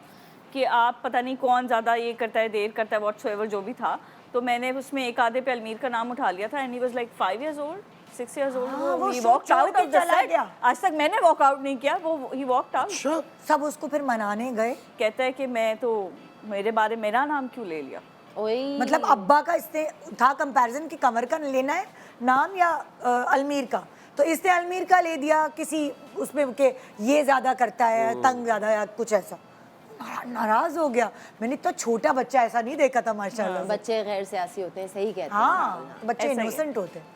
कि आप पता नहीं कौन ज़्यादा ये करता है, देर करता है, व्हाट्सएवर जो भी था। तो मैंने उसमें एक आधे पे अलमीर का नाम उठा लिया था and he was like 5 years old, 6 years old। हाँ, वो he show walked छोड़ out के of the चला set। गया। आज तक मैंने वॉक आउट नहीं किया, वो ही वॉकड आउट। अच्छा, सब उसको फिर मनाने गए। कहता है कि मैं तो मेरे बारे मेरा नाम क्यों ले लिया। ओए मतलब अब्बा का इससे था कंपैरिजन कि कमर का लेना है नाम या अलमीर का, तो इसने अलमीर का ले दिया किसी उसमें के ये ज्यादा करता है, तंग ज्यादा या कुछ ऐसा। नाराज हो गया। मैंने इतना छोटा बच्चा ऐसा नहीं देखा था माशाल्लाह। बच्चे गैर सियासी होते हैं, सही कहते हैं। हाँ, बच्चे ऐसा ही है। इनोसेंट होते हैं।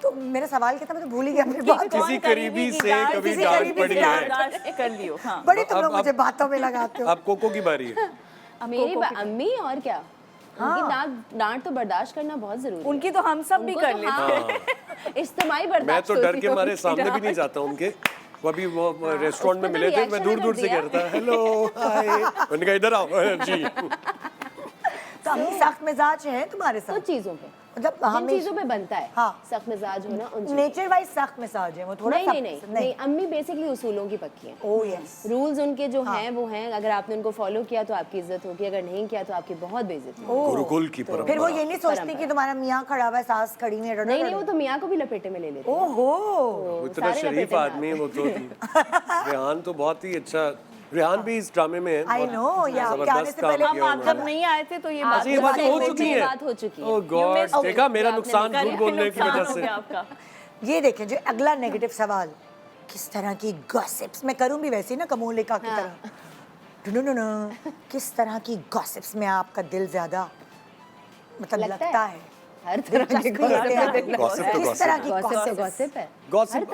तो मेरा सवाल क्या था, मैं तो भूल ही गया अपनी बात। कौन किसी करीबी से डांट- कभी किसी डांट करीबी पड़ी से है। बर्दाश्त कर लियो। हाँ, बड़ी तुम लोग अब- मुझे बातों में लगाते हो। अब कोको की बारी है। मेरी अम्मी और क्या, उनकी डांट तो बर्दाश्त करना बहुत जरूरी है। उनकी तो हम सब भी उनको कर तो लेते हैं। हाँ, इज्तिमाई बर्दाश्त मैं तो डर होती के है मारे उनकी सामने भी डांट। नहीं जाता उनके। वो अभी वो रेस्टोरेंट में उसको तो मिले थे, मैं reaction दूर में दूर तो से दिया। कह रहा था हेलो हाय, मैंने कहा इधर आओ जी। तो अम्मी सख्त मिजाज है तुम्हारे साथ? कुछ चीजों पे मतलब जिन हमें चीजों पे बनता है हाँ। सख्त मिजाज होना उन चीजों नेचर वाइज सख्त मिजाज है वो थोड़ा नहीं नहीं नहीं नहीं अम्मी बेसिकली उसूलों की पक्की हैं। ओह यस रूल्स उनके जो हैं वो हैं, अगर आपने उनको फॉलो किया तो आपकी इज्जत होगी, अगर नहीं किया तो आपकी बहुत बेइज्जती होगी। गुरुकुल की फिर वो परंपरा। ये नहीं सोचती कि तुम्हारा मियाँ खड़ा हुआ है सास खड़ी हुई है नहीं नहीं, वो तो मियाँ को भी लपेटे में ले लेते हैं। ओहो वो इतना सारे शरीफ लपेटे में आदमी है वो तो। रेहान तो बहुत ही अच्छा, रेहान भी इस ड्रामे में है। आई नो ये आपके आने जबरदस्त से काम पहले किया आप जब उन्होंने। नहीं आए थे तो ये आप बात अच्छा, ये बात से हो पहले चुकी ये है। बात हो चुकी है। ओह गॉड, देखा मेरा आपने नुकसान झूठ बोलने की वजह नुकसान हो से। गया आपका। ये देखें जो अगला नेगेटिव सवाल, किस तरह की गॉसिप्स, मैं करूं भी वैसे ही ना कमोलिका की तरह, नो किस तरह की गॉसिप्स में आपका दिल ज्यादा मतलब लगता है हर तरह की दिलचस्पी लेते हैं? Gossip तो किस तरह की गॉसिप तो gossips? गॉसिप है। गॉसिप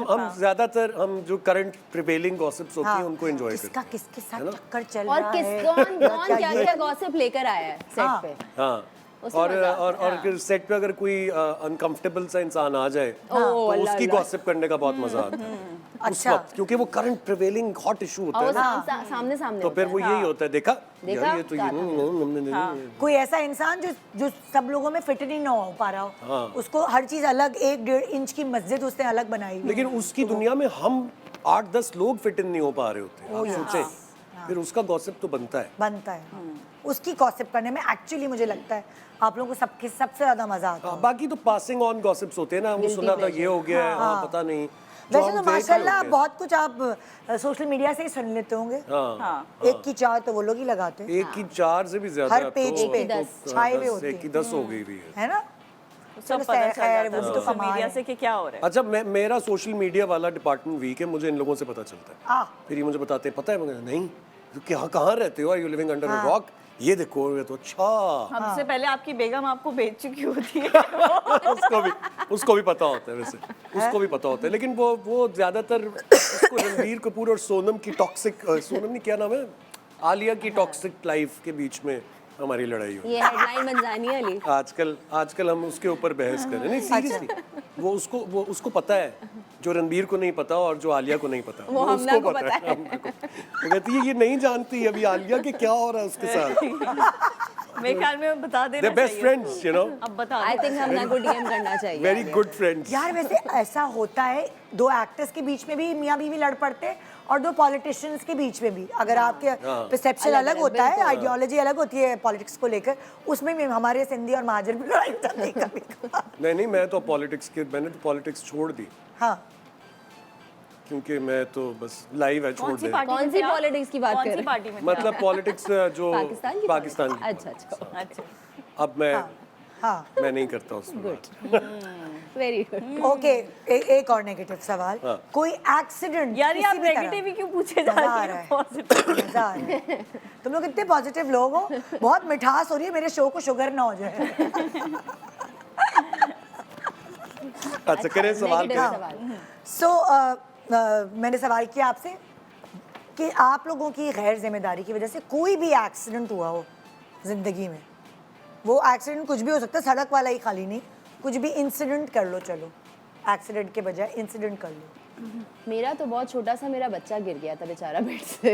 हम ज्यादातर हम जो करंट प्रिवेलिंग गॉसिप्स होती हैं उनको एंजॉय करते किसका किसके साथ ना? चक्कर चल और रहा किस है कौन या कौन क्या ये- क्या गॉसिप लेकर आया है हाँ। सेट पे। हैं। हाँ उसमें और मजा आता है, और अगर सेट पे अगर कोई अनकंफर्टेबल सा इंसान आ जाए तो अल्लाह, उसकी अल्लाह। गॉसिप करने का बहुत मजा आता है उस अच्छा। वक्त, क्योंकि वो करंट प्रिवेलिंग हॉट इशू होता और वो है ना, सामने सामने तो फिर वो यही होता है, देखा देखा? यार ये तो ये कोई ऐसा इंसान जो सब लोगों में फिट नहीं ना हो पा रहा हो, हाँ। उसको हर चीज अलग, 1-1.5 इंच की मस्जिद उसने अलग बनाई हुई है। लेकिन उसकी दुनिया में हम 8-10 लोग फिट इन नहीं हो पा रहे होते, आप सोचें फिर उसका गॉसिप तो बनता है। बनता है उसकी गॉसिप करने में एक्चुअली मुझे लगता है आप लोगों को सबसे ज्यादा मजा आता है। हाँ, बाकी तो पासिंग ऑन गॉसिप्स होते हैं ना, वो सुना था ये हो गया है, हाँ पता नहीं जो वैसे हम तो देख रहे माशाल्लाह होते हैं। बहुत कुछ आप सोशल मीडिया से ही सुन लेते होंगे। हाँ एक की चार तो वो लोग ही लगाते हैं, एक की 4 से भी ज्यादा हर अब पेज तो- पे तो 10 छाए हुए होते एक की 10 हो गई भी है। है ना? सब चलो पता चल खैर, जाता वो भी है तो सोशल कमा मीडिया रहे से कि क्या हो रहा है। अच्छा मेरा सोशल मीडिया वाला डिपार्टमेंट वीक है, मुझे इन लोगों से पता चलता है। आ, फिर ये मुझे बताते हैं, पता है मुझे नहीं तो क्या कहाँ रहते हो, are you living under a rock, ये देखो ये तो अच्छा हमसे पहले आपकी बेगम आपको भेज चुकी होती है। उसको भी पता होता है, वैसे उसको भी पता होता है, लेकिन वो ज्यादातर उसको रणबीर कपूर और सोनम की टॉक्सिक, सोनम ने क्या नाम है, आलिया की टॉक्सिक लाइफ के बीच में हमारी लड़ाई हुई। ये हेडलाइन बन जानी है अली। आजकल हम उसके ऊपर बहस कर रहे हैं, नहीं सीरियसली वो उसको पता है जो रणबीर को नहीं पता और जो आलिया को नहीं पता, वो हमना उसको को पता है। हमना को। वो कहती है ये नहीं जानती अभी आलिया के क्या हो रहा है उसके साथ। मेरे ख्याल में बता देना दे बेस्ट चाहिए। फ्रेंड्स यू नो, अब बता आई दो। थिंक हमना को डीएम करना चाहिए। Very good friends. यार वैसे ऐसा होता है, दो एक्टर्स के बीच में भी मियाँ बीवी लड़ पड़ते हैं और दो पॉलिटिशियंस के बीच में भी, अगर आपके परसेप्शन अलग-अलग, अलग होता है, बिल्कुल। आइडियोलॉजी अलग होती है पॉलिटिक्स को लेकर, उसमें भी हमारे सिंधी और महाजन भी लड़ाई होती है कभी। नहीं मैं तो मैंने तो पॉलिटिक्स छोड़ दी, हाँ क्योंकि मैं तो बस लाइव है, छोड़ कौन सी दे। पार्टी कौन में सी थे आप? पॉलिटिक्स की बात कौन कर सी रहे हैं? पार्टी में थे मतलब पॉलिटिक्स जो पाकिस्तान की पाकिस्तान की। अच्छा अच्छा आप? अच्छा अब मैं हाँ मैं नहीं करता उसमें। Very good. ओके, एक और नेगेटिव सवाल, हाँ। कोई एक्सीडेंट यार ये आप नेगेटिव ही क्यों पूछे जा मजा आ रही रहा है? है। पॉजिटिव मजा आ रहा है। तुम लोग इतने पॉजिटिव लोग हो, बहुत मिठास हो रही है, मेरे शो को शुगर ना हो जाए। अच्छा करें सवाल नेगेटिव करें। सवाल। सो मैंने सवाल किया आपसे कि आप लोगों की गैर जिम्मेदारी की वजह से कोई भी एक्सीडेंट हुआ हो जिंदगी में, वो एक्सीडेंट कुछ भी हो सकता है, सड़क वाला ही खाली नहीं, कुछ भी इंसिडेंट कर लो, चलो एक्सीडेंट के बजाय इंसिडेंट कर लो। मेरा तो बहुत छोटा सा मेरा बच्चा गिर गया था बेचारा बेड से।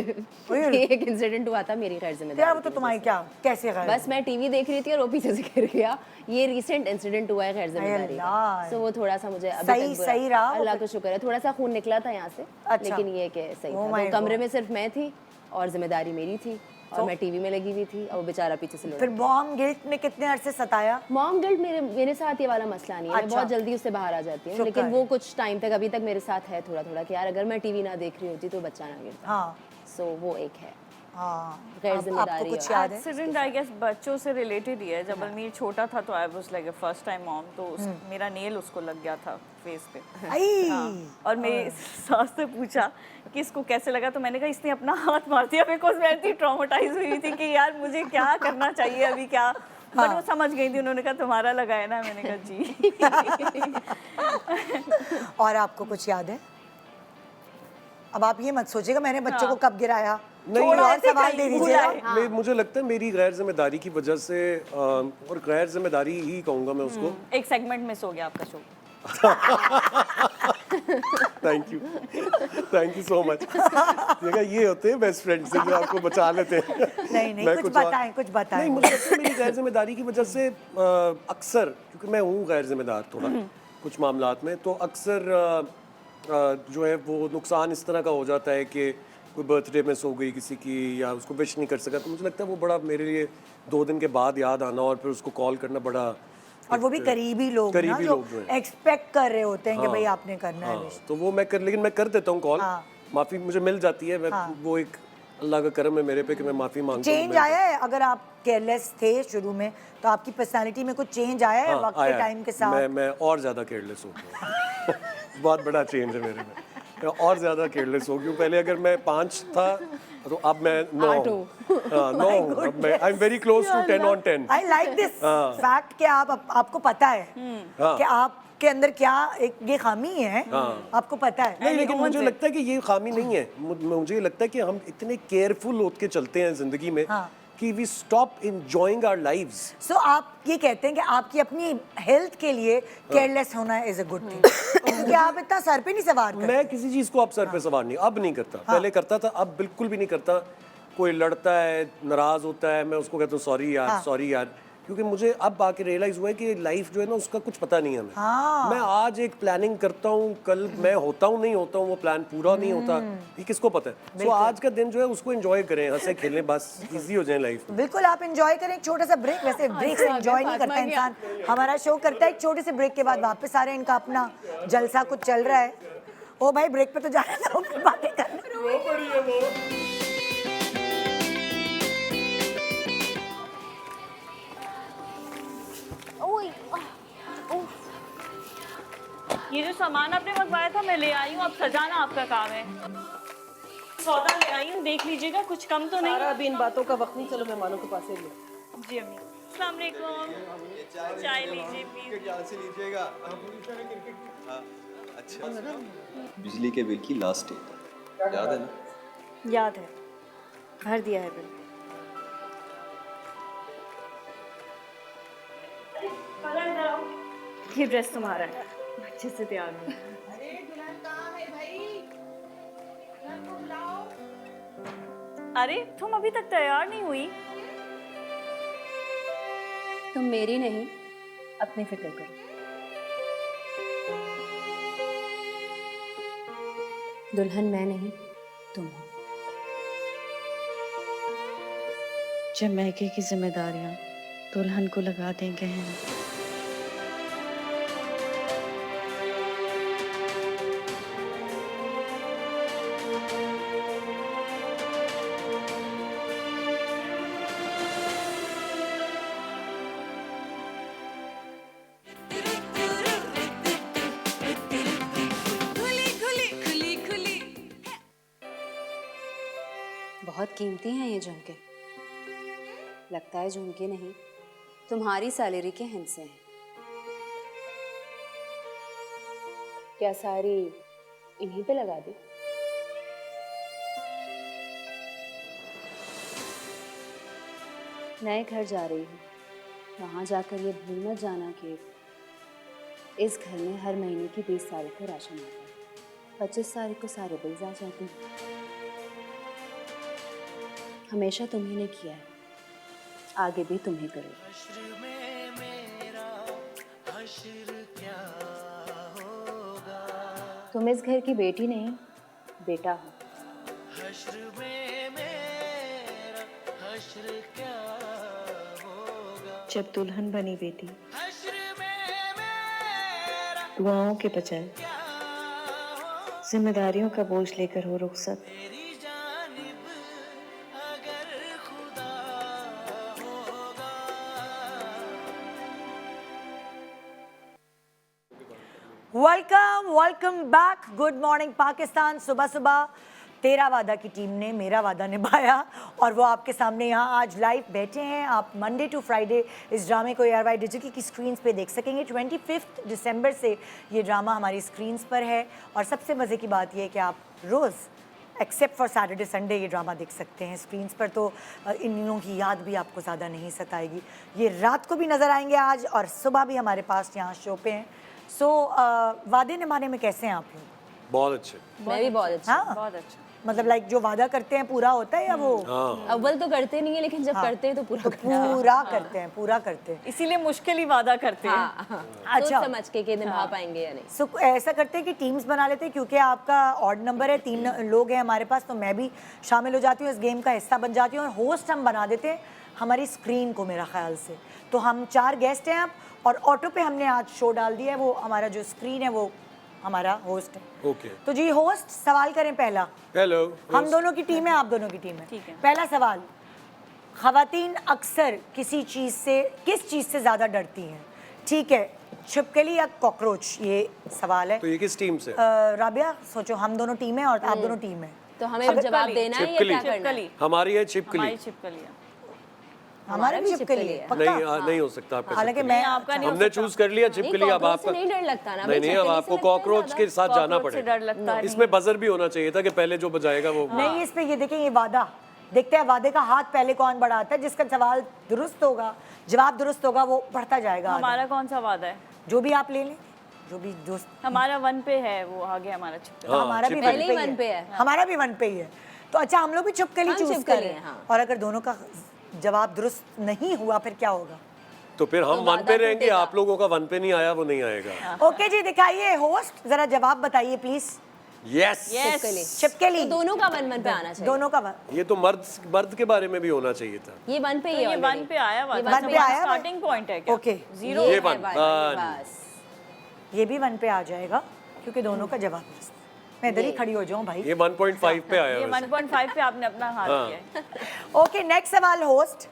ओए। एक इंसिडेंट हुआ था मेरी गैर तो यार जिम्मेदारी वो तो की तुम्हारी वजह क्या कैसे से। गैर बस मैं टीवी देख रही थी और वो पीछे से गिर गया। ये रिसेंट इंसिडेंट हुआ है गैर जिम्मेदारी अल्लाह। का। सो वो थोड़ा सा मुझे अभी सही- तक बुरा- सही रहा वो अल्लाह का शुक्र है, थोड़ा सा खून निकला था यहाँ से, अच्छा। लेकिन ये कि सही Oh था। my तो कमरे God। में सिर्फ मैं थी और जिम्मेदारी मेरी थी और मैं टीवी में लगी हुई थी और वो बेचारा पीछे से फिर लड़ा। मॉम गिल्ट ने कितने अरसे सताया? मॉम गिल्ट मेरे साथ ये वाला मसला नहीं है। मैं अच्छा। बहुत जल्दी उससे बाहर आ जाती हूँ, शुक्र लेकिन है। वो कुछ टाइम तक अभी तक मेरे साथ है थोड़ा थोड़ा कि यार अगर मैं टीवी ना देख रही होती तो बच्चा ना गिरता। हाँ सो वो एक है हाँ, गैर आपको जिम्मेदारी कुछ और- याद है? एक्सीडेंट आई गेस बच्चों से रिलेटेड ही है। जब अमीर छोटा था तो I was like first time mom, तो मेरा नेल उसको लग गया था फेस पे। आई और मेरी सास से पूछा कि इसको कैसे लगा, तो मैंने कहा इसने अपना हाथ मार दिया, बिकॉज मैं इतनी ट्रॉमेटाइज हुई थी कि यार मुझे क्या करना चाहिए अभी क्या। बट वो समझ गई थी, उन्होंने कहा तुम्हारा लगा है ना, मैंने कहा जी। और आपको कुछ याद है? अब आप ये मत सोचिएगा मैंने बच्चे को कब गिराया, नहीं, थोड़ा और ऐसे सवाल कहीं दे भूला दीजिएगा। है। मुझे लगता है मेरी गैर जिम्मेदारी की वजह से और गैर जिम्मेदारी ही कहूँगा मैं उसको। एक सेगमेंट मिस हो गया आपका show. Thank you so much. देखा, ये होते हैं बेस्ट फ्रेंड्स जो आपको बचा लेते हैं। नहीं मैं कुछ और- बताएं कुछ बताएं। नहीं, मुझे लगता है मेरी गैर जिम्मेदारी की वजह से अक्सर, क्योंकि मैं हूँ गैर जिम्मेदार थोड़ा कुछ मामलात में, तो अक्सर जो है वो नुकसान इस तरह का हो जाता है कि कोई बर्थडे मिस हो गई किसी की या उसको विश नहीं कर सका, तो मुझे लगता है वो बड़ा मेरे लिए 2 दिन के बाद याद आना और फिर उसको कॉल करना बड़ा, और वो भी करीबी लोग ना करीबी जो लोग जो हैं। एक्सपेक्ट कर रहे होते हैं कि हाँ, भाई आपने करना है हाँ, wish। तो वो लेकिन मैं कर देता हूँ कॉल, हाँ। माफ़ी मुझे मिल जाती है, मैं वो एक अल्लाह का करम है मेरे पे कि मैं माफ़ी मांगता हूँ। चेंज आया है? अगर आप केयरलेस थे शुरू में तो आपकी पर्सनालिटी में कुछ चेंज आया है वक्त के टाइम के साथ? मैं और ज़्यादा केयरलेस हो गया। बहुत बड़ा चेंज है मेरे में, मैं और ज़्यादा केयरलेस हो गया। पहले अगर मैं 5 था तो अब मैं 9 हूँ। हाँ, 9 हूँ अब मैं। I am very close to 10 on 10। I like this fact कि आपको पता है हाँ। कि आपके अंदर क्या एक ये खामी है, आपको पता है। नहीं, लेकिन मुझे लगता है कि ये खामी नहीं है। मुझे लगता है कि हम इतने केयरफुल होके चलते हैं ज़िंदगी में कि we stop enjoying our lives. So आप ये कहते हैं कि आपकी अपनी हेल्थ के लिए केयरलेस होना इज अ गुड थिंग, क्योंकि आप इतना सर पे नहीं सवार करते। मैं किसी चीज़ को अब सर पे सवार नहीं, अब नहीं करता। पहले करता था, अब बिल्कुल भी नहीं करता। कोई लड़ता है, नाराज़ होता है, मैं उसको कहता हूँ सॉरी यार, सॉरी यार, क्योंकि मुझे अब आके रियलाइज़ हुआ है कि लाइफ जो है ना उसका कुछ पता नहीं है हमें। मैं आज एक प्लानिंग करता हूँ, कल मैं होता हूँ नहीं होता हूँ, वो प्लान पूरा नहीं होता, ये किसको पता है। सो आज का दिन जो है उसको एंजॉय करें, हंसे खेलें, बस इजी हो जाए लाइफ। बिल्कुल आप एंजॉय करें। एक छोटा सा ब्रेक, वैसे ब्रेक से एंजॉय नहीं करता इंसान, हमारा शो करता है। एक छोटे से ब्रेक के बाद वापस आ रहे हैं, इनका अपना जलसा कुछ चल रहा है। ओ भाई ब्रेक पे तो जाना था, फिर बातें करना। ये जो सामान आपने मंगवाया था मैं ले आई हूँ, अब सजाना आपका काम है। सौदा ले आई हूँ, देख लीजिएगा कुछ कम तो नहीं। सारा अभी इन बातों का वक्त नहीं, चलो मेहमानों के पास से लो। जी अम्मी। अस्सलाम वालेकुम। चाय लीजिए प्लीज। बिजली के बिल की लास्ट डेट याद है ना? याद है, भर दिया है बिल। ये ड्रेस तुम्हारा है, अच्छे से तैयार हो। अरे तुम अभी तक तैयार नहीं हुई? तुम मेरी नहीं अपनी फिक्र करो। दुल्हन मैं नहीं तुम हो। जब मैके की जिम्मेदारियां दुल्हन को लगा दें गहन, बहुत कीमती हैं ये झुमके। लगता है झुमके नहीं, तुम्हारी सैलरी के हिस्से हैं। क्या सारी इन्हीं पे लगा दी? नए घर जा रही हूँ, वहां जाकर ये भूल मत जाना कि इस घर में हर महीने की 20 तारीख को राशन आता है, 25 तारीख को सारे बिल्स आ जाते हैं। हमेशा तुम्ही ने किया है, आगे भी तुम ही करोगे। हश्र में मेरा हश्र क्या होगा, तुम इस घर की बेटी नहीं बेटा हो। हश्र में मेरा हश्र क्या होगा, जब दुल्हन बनी बेटी हश्र में मेरा दुआओं के बजाय क्या होगा, जिम्मेदारियों का बोझ लेकर हो रुखसत, तेरी जानिब अगर खुदा होगा। Welcome welcome back. Good morning Pakistan. सुबह सुबह तेरा वादा की टीम ने मेरा वादा निभाया और वो आपके सामने यहाँ आज लाइव बैठे हैं। आप मंडे टू फ्राइडे इस ड्रामे को ARY डिजिटल की स्क्रीन्स पे देख सकेंगे। 25 दिसंबर से ये ड्रामा हमारी स्क्रीन्स पर है और सबसे मज़े की बात ये है कि आप रोज़ एक्सेप्ट फॉर सैटरडे संडे ये ड्रामा देख सकते हैं स्क्रीन्स पर। तो इन दिनों की याद भी आपको ज़्यादा नहीं सताएगी। ये रात को भी नज़र आएंगे आज और सुबह भी हमारे पास यहाँ शो पे हैं। सो वादे निभाने में कैसे हैं आप लोग? बहुत अच्छे। मैं भी बहुत अच्छा। हाँ, बहुत अच्छा। मतलब लाइक जो वादा करते हैं पूरा होता है या वो हाँ अव्वल तो करते नहीं है, लेकिन जब करते हैं तो पूरा करते हैं। पूरा करते हैं, पूरा करते हैं? इसीलिए मुश्किल ही वादा करते हैं। हाँ, अच्छा। सोच समझ के कि निभा पाएंगे या नहीं। सो ऐसा करते हैं कि टीम्स बना लेते हैं, क्योंकि आपका ऑड नंबर है, 3 लोग हैं हमारे पास, तो मैं भी शामिल हो जाती हूँ, इस गेम का हिस्सा बन जाती हूँ और होस्ट हम बना देते हैं हमारी स्क्रीन को, मेरा ख्याल से। तो हम 4 गेस्ट हैं अब, और ऑटो पे हमने आज शो डाल दिया है, वो हमारा जो स्क्रीन है वो हमारा होस्ट है। ओके। तो जी होस्ट, सवाल करें पहला। हेलो। हम दोनों की टीम है, आप दोनों की टीम है। ठीक है। पहला सवाल, खवातीन अक्सर किस चीज़ से ज़्यादा डरती हैं? ठीक है, छिपकली या कॉकरोच, ये सवाल है। तो ये किस टीम से? राबिया सोचो, हम दोनों टीम है और आप दोनों टीम है। तो हमें जवाब देना है या क्या करना है? छिपकली। हमारी है छिपकली। हमारी छिपकली है। हमारा भी छिपकली छिपकली है, है। पक्का? नहीं हो सकता आपका हालांकि छिपकली। मैं आपका नहीं हो हमने सकता। चूज कर लिया नहीं, छिपकली, अब कॉकरोच से आपका नहीं डर लगता ना। नहीं नहीं, अब छिपकली से आपको लगता है कॉकरोच ज्यादा। के साथ जाना कॉकरोच से पड़ेगा। डर लगता है। इसमें बजर भी होना चाहिए था कि पहले जो बजाएगा वो। नहीं, इस पे ये देखें, ये वादा देखते हैं, वादे का हाथ पहले कौन बढ़ाता है, जिसका सवाल दुरुस्त होगा, जवाब दुरुस्त होगा, वो बढ़ता जाएगा आगे। हमारा कौन सा वादा है? जो भी आप ले लें, जो भी दोस्त। हमारा 1 पे है, वो आगे हमारा छिपकली। तो हमारा भी पहले ही 1 1 पे है। हमारा भी 1 पे ही है। तो अच्छा, हम लोग भी छिपकली हम चूज छिपकली कर रहे हैं, हैं, हाँ। और अगर दोनों का जवाब दुरुस्त नहीं हुआ फिर क्या होगा? तो फिर हम तो 1 पे वादा रहेंगे, टूटेगा। आप लोगों का 1 पे नहीं आया, वो नहीं आएगा। ओके जी, दिखाइए होस्ट, जरा जवाब बताइए प्लीज। यस। छिपकली। छिपकली। तो दोनों का 1 पे आना चाहिए। दोनों का ये तो मर्द के बारे में भी होना चाहिए था। ये 1 पे तो ही ये है 1 पे आया ये वादा। 1 पे आया, स्टार्टिंग पॉइंट है क्या? ओके। 0 ये ये one, बस। ये भी 1 पे आ जाएगा, क्योंकि दोनों का जवाब दुरुस्त है। मैं इधर ही खड़ी हो जाऊं भाई। ये 1.5 पे आया ये वैसे। 1.5 पे आपने अपना हाथ हाँ। किया है। ओके, नेक्स्ट सवाल होस्ट।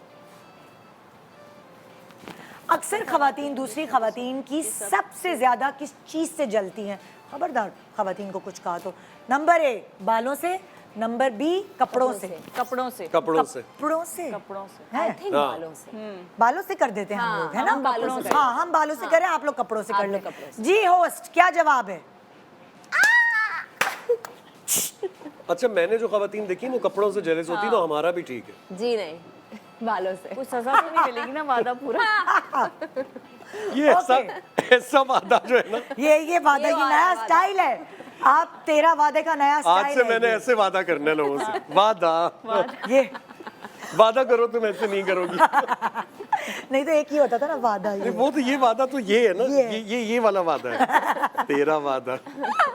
अक्सर खवातीन दूसरी खवातीन की सबसे ज्यादा किस चीज से जलती हैं? खबरदार खवातीन को कुछ कहा तो। नंबर ए, बालों से, नंबर बी, कपड़ों से। कपड़ों से। कपड़ों से। कपड़ों से? कपड़ों से। है? आई थिंक हाँ। बालों से। बालों से कर देते हैं हम हाँ, लोग, है ना? हम बालों से करें। हाँ, हम बालों से करें, आप लोग कपड़ों से आप कर लोग लो। कपड़ों से। जी होस्ट, क्या जवाब है? अच्छा, मैंने जो खवातीन देखी वो कपड़ों से जेलस होती, तो हमारा भी ठीक है। जी नहीं, बालों से। कुछ सजा तो नहीं मिलेगी ना वादा पूरा? ये ऐसा वादा जो है ना, ये वादा, ये वाला नया वादा। स्टाइल है। आप, तेरा वादे का नया आज स्टाइल से है मैंने ये। ऐसे वादा करना है लोगों से। वादा ये वादा करो, तुम ऐसे नहीं करोगी। नहीं तो एक ही होता था ना वादा, नहीं, ये। वो तो ये वादा तो ये है ना, ये। ये वाला वादा है, तेरा वादा।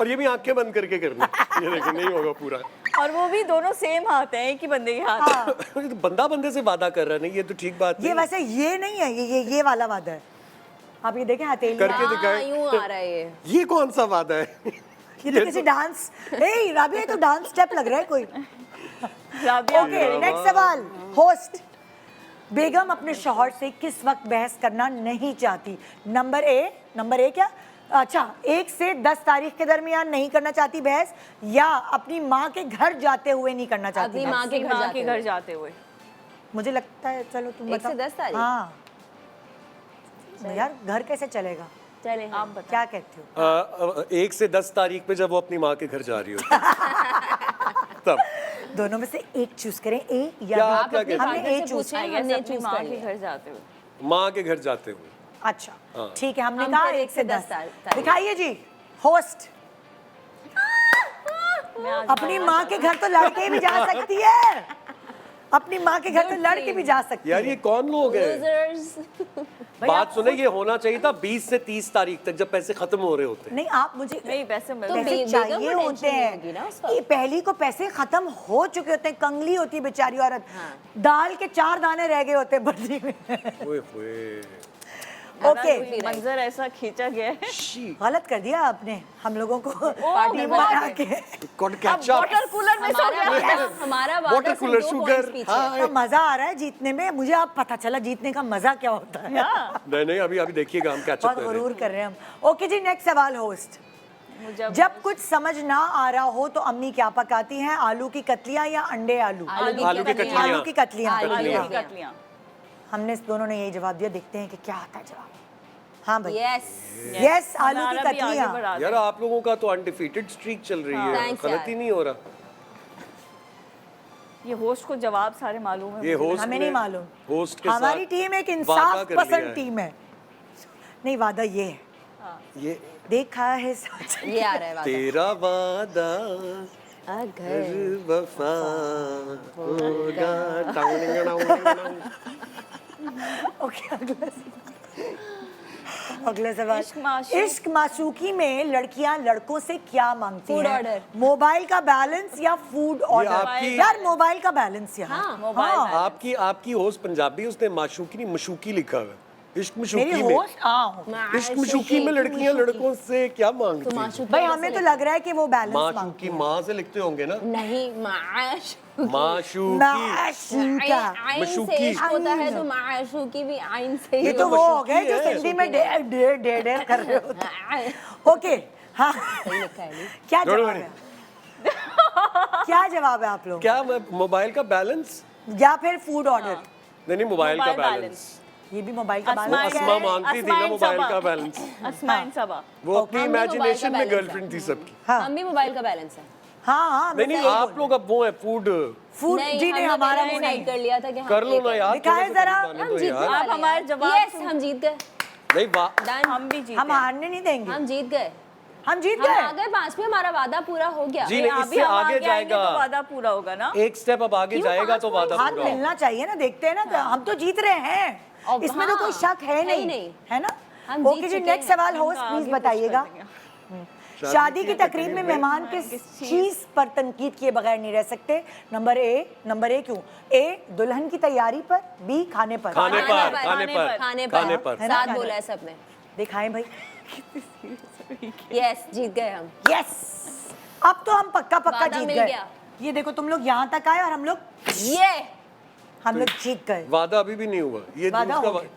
और ये भी आंखें बंद करके करना, ये देखिए नहीं होगा पूरा। और वो भी दोनों सेम हाथ हैं, एक ही बंदे के हाथ। ये तो बंदा बंदे से वादा कर रहा है, नहीं ये तो ठीक बात ये नहीं। वैसे ये नहीं है, ये वाला वादा है। आप ये देखें, हथेली करके में। दिखाए। यूं आ रहा है ये। ये कौन सा वादा है? ये तो किसी डांस, ए राबिया, ये तो डांस स्टेप लग रहा है कोई। राबिया ओके, नेक्स्ट सवाल होस्ट। बेगम अपने शौहर से किस वक्त बहस करना नहीं चाहती? नंबर ए क्या? अच्छा, 1 से 10 तारीख के दरमियान नहीं करना चाहती बहस, या अपनी माँ के घर जाते हुए नहीं करना चाहती अपनी बहस? माँ के घर माँ जाते के घर हुए। जाते हुए। मुझे लगता है, चलो तुम 1 से 10 तारीख? हाँ यार, घर कैसे चलेगा? चले हाँ। आप बताओ। क्या कहते हो? 1 से 10 तारीख पे जब वो अपनी माँ के घर जा रही हो तब। दोनों में से एक चूज करें, ए क्या या आप क्या बी। कहते हमने हैं? ए से चूज पूछे। I guess हमने अपनी choose माँ कर के लिया। घर जाते हुए। माँ के घर जाते हुए। अच्छा, हाँ। ठीक है, हमने हम कहा फिर 1 से 10 तारीख। दिखाइए जी होस्ट। मैं आज अपनी माँ के घर तो लड़के भी जा सकती है, अपनी माँ के घर तो लड़के भी जा सकती यार ये है। कौन लोग हैं? Losers। बात सुने, ये होना चाहिए था 20 से 30 तारीख तक, जब पैसे खत्म हो रहे होते। नहीं, आप मुझे नहीं, पैसे मिल तो रहे हैं। पैसे बेगम को चाहिए टेंशन होते नहीं होगी ना हैं। उसका। ये पहली को पैसे खत्म हो चुके होते हैं, कंगली होती है बेचारी औरत, दाल के 4 दाने रह गए होते हैं बर्तन में। ओए होए। ओके, मंजर ऐसा खींचा गया है। गलत कर दिया आपने हम लोगों को पार्टी टीम बना के। गॉट अब केचअप, वाटर कूलर में सो गया। हमारा वाटर वादा कूलर, 2 शुगर। points पीछे है। तो मजा आ रहा है जीतने में, मुझे अब पता चला जीतने का मजा क्या होता है। नहीं अभी देखिएगा, हम कैचअप बहुत कर रहे हैं। गरूर कर रहे हैं हम। ओके जी, नेक्स्ट सवाल होस्ट। मुझे जब कुछ समझ ना आ रहा हो तो अम्मी क्या पकाती हैं? आलू की कतलियां या अंडे आलू? आलू की कतलियां। आलू की कतलियां। आलू की आलू की कतलियां। कतलियां। हमने दोनों ने यही जवाब दिया, देखते हैं कि क्या आता है जवाब। हाँ भाई, Yes। यस, आलू की हमारा भी आगे कतलियां। बढ़ा दे। यार आप लोगों का तो अनडिफीटेड स्ट्रीक चल रही है, Thanks गलत यार। ही नहीं हो रहा। ये होस्ट को जवाब सारे मालूम है ये मुझे। होस्ट हमें ने- नहीं मालूम। होस्ट के हमारी साथ टीम एक वादा इंसाफ कर लिया पसंद है। टीम है। नहीं, वादा ये है, ये देखा है सच। ये आ रहा है वादा। तेरा वादा अगर वफा होगा। ओके अगला सवाल। इश्क माशूकी में लड़कियां लड़कों से क्या मांगती Food हैं? order। मोबाइल का बैलेंस या फूड ऑर्डर? आपकी- यार मोबाइल का बैलेंस यार। आपकी होस्ट पंजाबी, उसने माशूकी नहीं मशूकी लिखा हुआ है। इश्क मेरी मशूकी में, होस्ट इश्क मशूकी में लड़कियां लड़कों से क्या मांगती हैं? माशूकी भाई हमें तो लग रहा है कि वो बैलेंस मांगती माशूकी माँ से लिखते होंगे ना। नहीं माशूकी माशूकी माशूका। आइन से मशूकी। इश्क होता है तो माशूकी भी आइन से ये ही तो वो हो गए जो है, सिंधी में डेढ़ डेढ़ डेढ़ डेढ़ कर रहे होते। ओके हाँ लिखा है नहीं। क्या Don't जवाब worry। है? क्या जवाब है आप लोग? क्या मोबाइल का बैलेंस? या फिर फूड ऑर्डर? नहीं मोबाइल का मोबाइल बैलेंस। ये भी मोबाइल का अस्मा बैलेंस अस्मा है। मांगती थी ना मोबाइल का बैलेंस। अस्माइन सबा। वो अपनी हम भी मोबाइल इमेजिनेशन का में बैलेंस गर्लफ्रेंड थी सबकी। हाँ हम भी मोबाइल का बैलेंस है। हाँ हाँ नहीं नहीं, आप लोग अब वो है फूड। फूड जी नहीं, हमारा वो नहीं। कर लिया था कि हम कर लो ना यार, दिखाएं थोड़ा सा जरा। बताने हम दो जीत यार। आप हमारे जवाब यस सुन- हम जीत गए। नहीं डन हम भी जीते। हम हारने नहीं देंगे। हम जीत गए। हम जीत हम आ गए। गए 5 में, हमारा वादा पूरा हो गया। जी नहीं, अभी इससे हम आगे आएंगे जाएगा। तो वादा पूरा होगा ना। एक स्टेप अब आगे जाएगा तो वादा हाथ पूरा होगा। मिलना चाहिए ना, देखते हैं ना हम तो जीत रहे हैं। अब इसमें तो हाँ, कोई शक है है ही नहीं, नहीं। है ना? हम ओके जीत जी, चुके नेक्स्ट हैं। सवाल होस्ट आगे प्लीज पुश कर बताइएगा। देंगे। शादी की तकरीब में मेहमान किस चीज पर तनकीद किए बगैर नहीं रह सकते? नंबर ए क्यों? ए दुल्हन की तैयारी पर, बी खाने पर। खाने पर, खाने पर, खाने खाने पर पर। है ना? साथ बोला है सबने। दिखाएं भाई। यस जीत गए हम। यस, अब तो हम पक्का पक्का वादा जीत मिल गए। गया। ये देखो तुम लोग यहाँ तक आए और हम लोग जीत गए। वादा अभी भी नहीं हुआ। ये वादा दूसरा हो गया।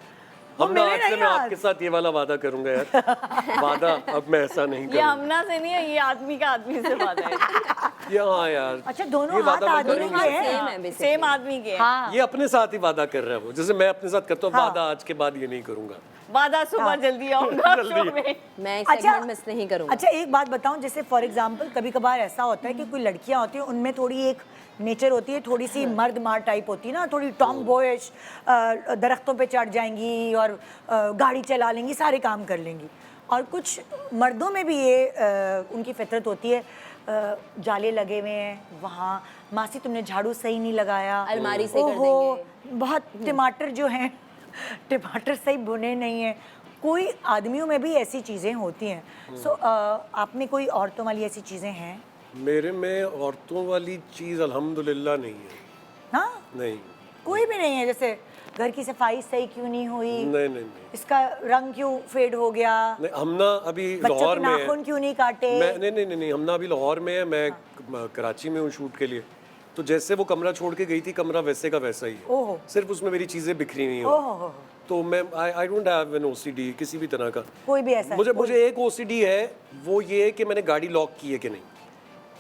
वो हमना मिले आज से नहीं मैं आज। आपके साथ ये वाला वादा करूंगा यार। वादा अब मैं ऐसा नहीं ये करूंगा। हमना से नहीं है, ये आदमी का आदमी से वादा है। ये हाँ यार, अच्छा दोनों ये हाथ वादा मैं आदमी करूंगा। के हैं। सेम है basically। सेम आदमी के हैं। हाँ ये अपने साथ ही वादा कर रहा है वो, जैसे मैं अपने साथ करता हूँ हाँ। वादा आज के बाद ये नहीं करूंगा। वादा सुबह जल्दी आऊंगा शो में। मैं एक अच्छा सेगमेंट मिस नहीं करूंगा। अच्छा एक बात बताऊं, जैसे फॉर एग्जांपल कभी कभार ऐसा होता है कि कोई लड़कियां होती हैं, उनमें थोड़ी एक नेचर होती है, थोड़ी सी मर्द मार टाइप होती है ना, थोड़ी टॉम बॉयश, दरख्तों पे चढ़ जाएंगी और गाड़ी चला लेंगी, सारे काम कर लेंगी। और कुछ मर्दों में भी ये उनकी फितरत होती है, जाले लगे हुए हैं वहाँ, मासी तुमने झाड़ू सही नहीं लगाया, अलमारी से कर ओहो, देंगे। बहुत टमाटर जो हैं टमाटर सही भुने नहीं हैं। कोई आदमियों में भी ऐसी चीज़ें होती हैं। सो आप में कोई औरतों वाली ऐसी चीज़ें हैं? मेरे में औरतों वाली चीज अल्हम्दुलिल्लाह नहीं है। हाँ नहीं कोई भी नहीं है। जैसे घर की सफाई सही क्यों नहीं हुई, नहीं नहीं नहीं, इसका रंग क्यों फेड हो गया, नहीं हमना अभी बच्चों लाहौर के में है। नाखून क्यों नहीं काटे। मैं नहीं हमना अभी लाहौर में है, मैं कराची में हूँ शूट के लिए। तो जैसे वो कमरा छोड़ के गई थी, कमरा वैसे का वैसा ही है, ओहो सिर्फ उसमें मेरी चीजें बिखरी हुई हैं। ओहो, तो मैं I don't have an OCD किसी भी तरह का। कोई भी ऐसा मुझे एक ओसीडी है, वो ये है कि मैंने गाड़ी लॉक की है कि नहीं।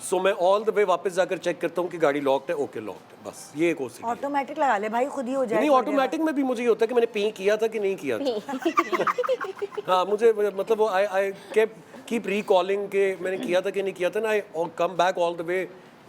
सो मैं ऑल द वे वापस जाकर चेक करता हूँ कि गाड़ी लॉक्ड है, ओके लॉक्ड है, बस ये एक ओसीडी है। ऑटोमेटिक लगा ले भाई, खुद ही हो जाए। नहीं ऑटोमेटिक में भी मुझे ये होता है कि मैंने पे किया था कि नहीं किया था। हाँ मुझे मतलब वो आई कीप रिकॉलिंग के मैंने किया था कि नहीं किया था ना। I come back all the way,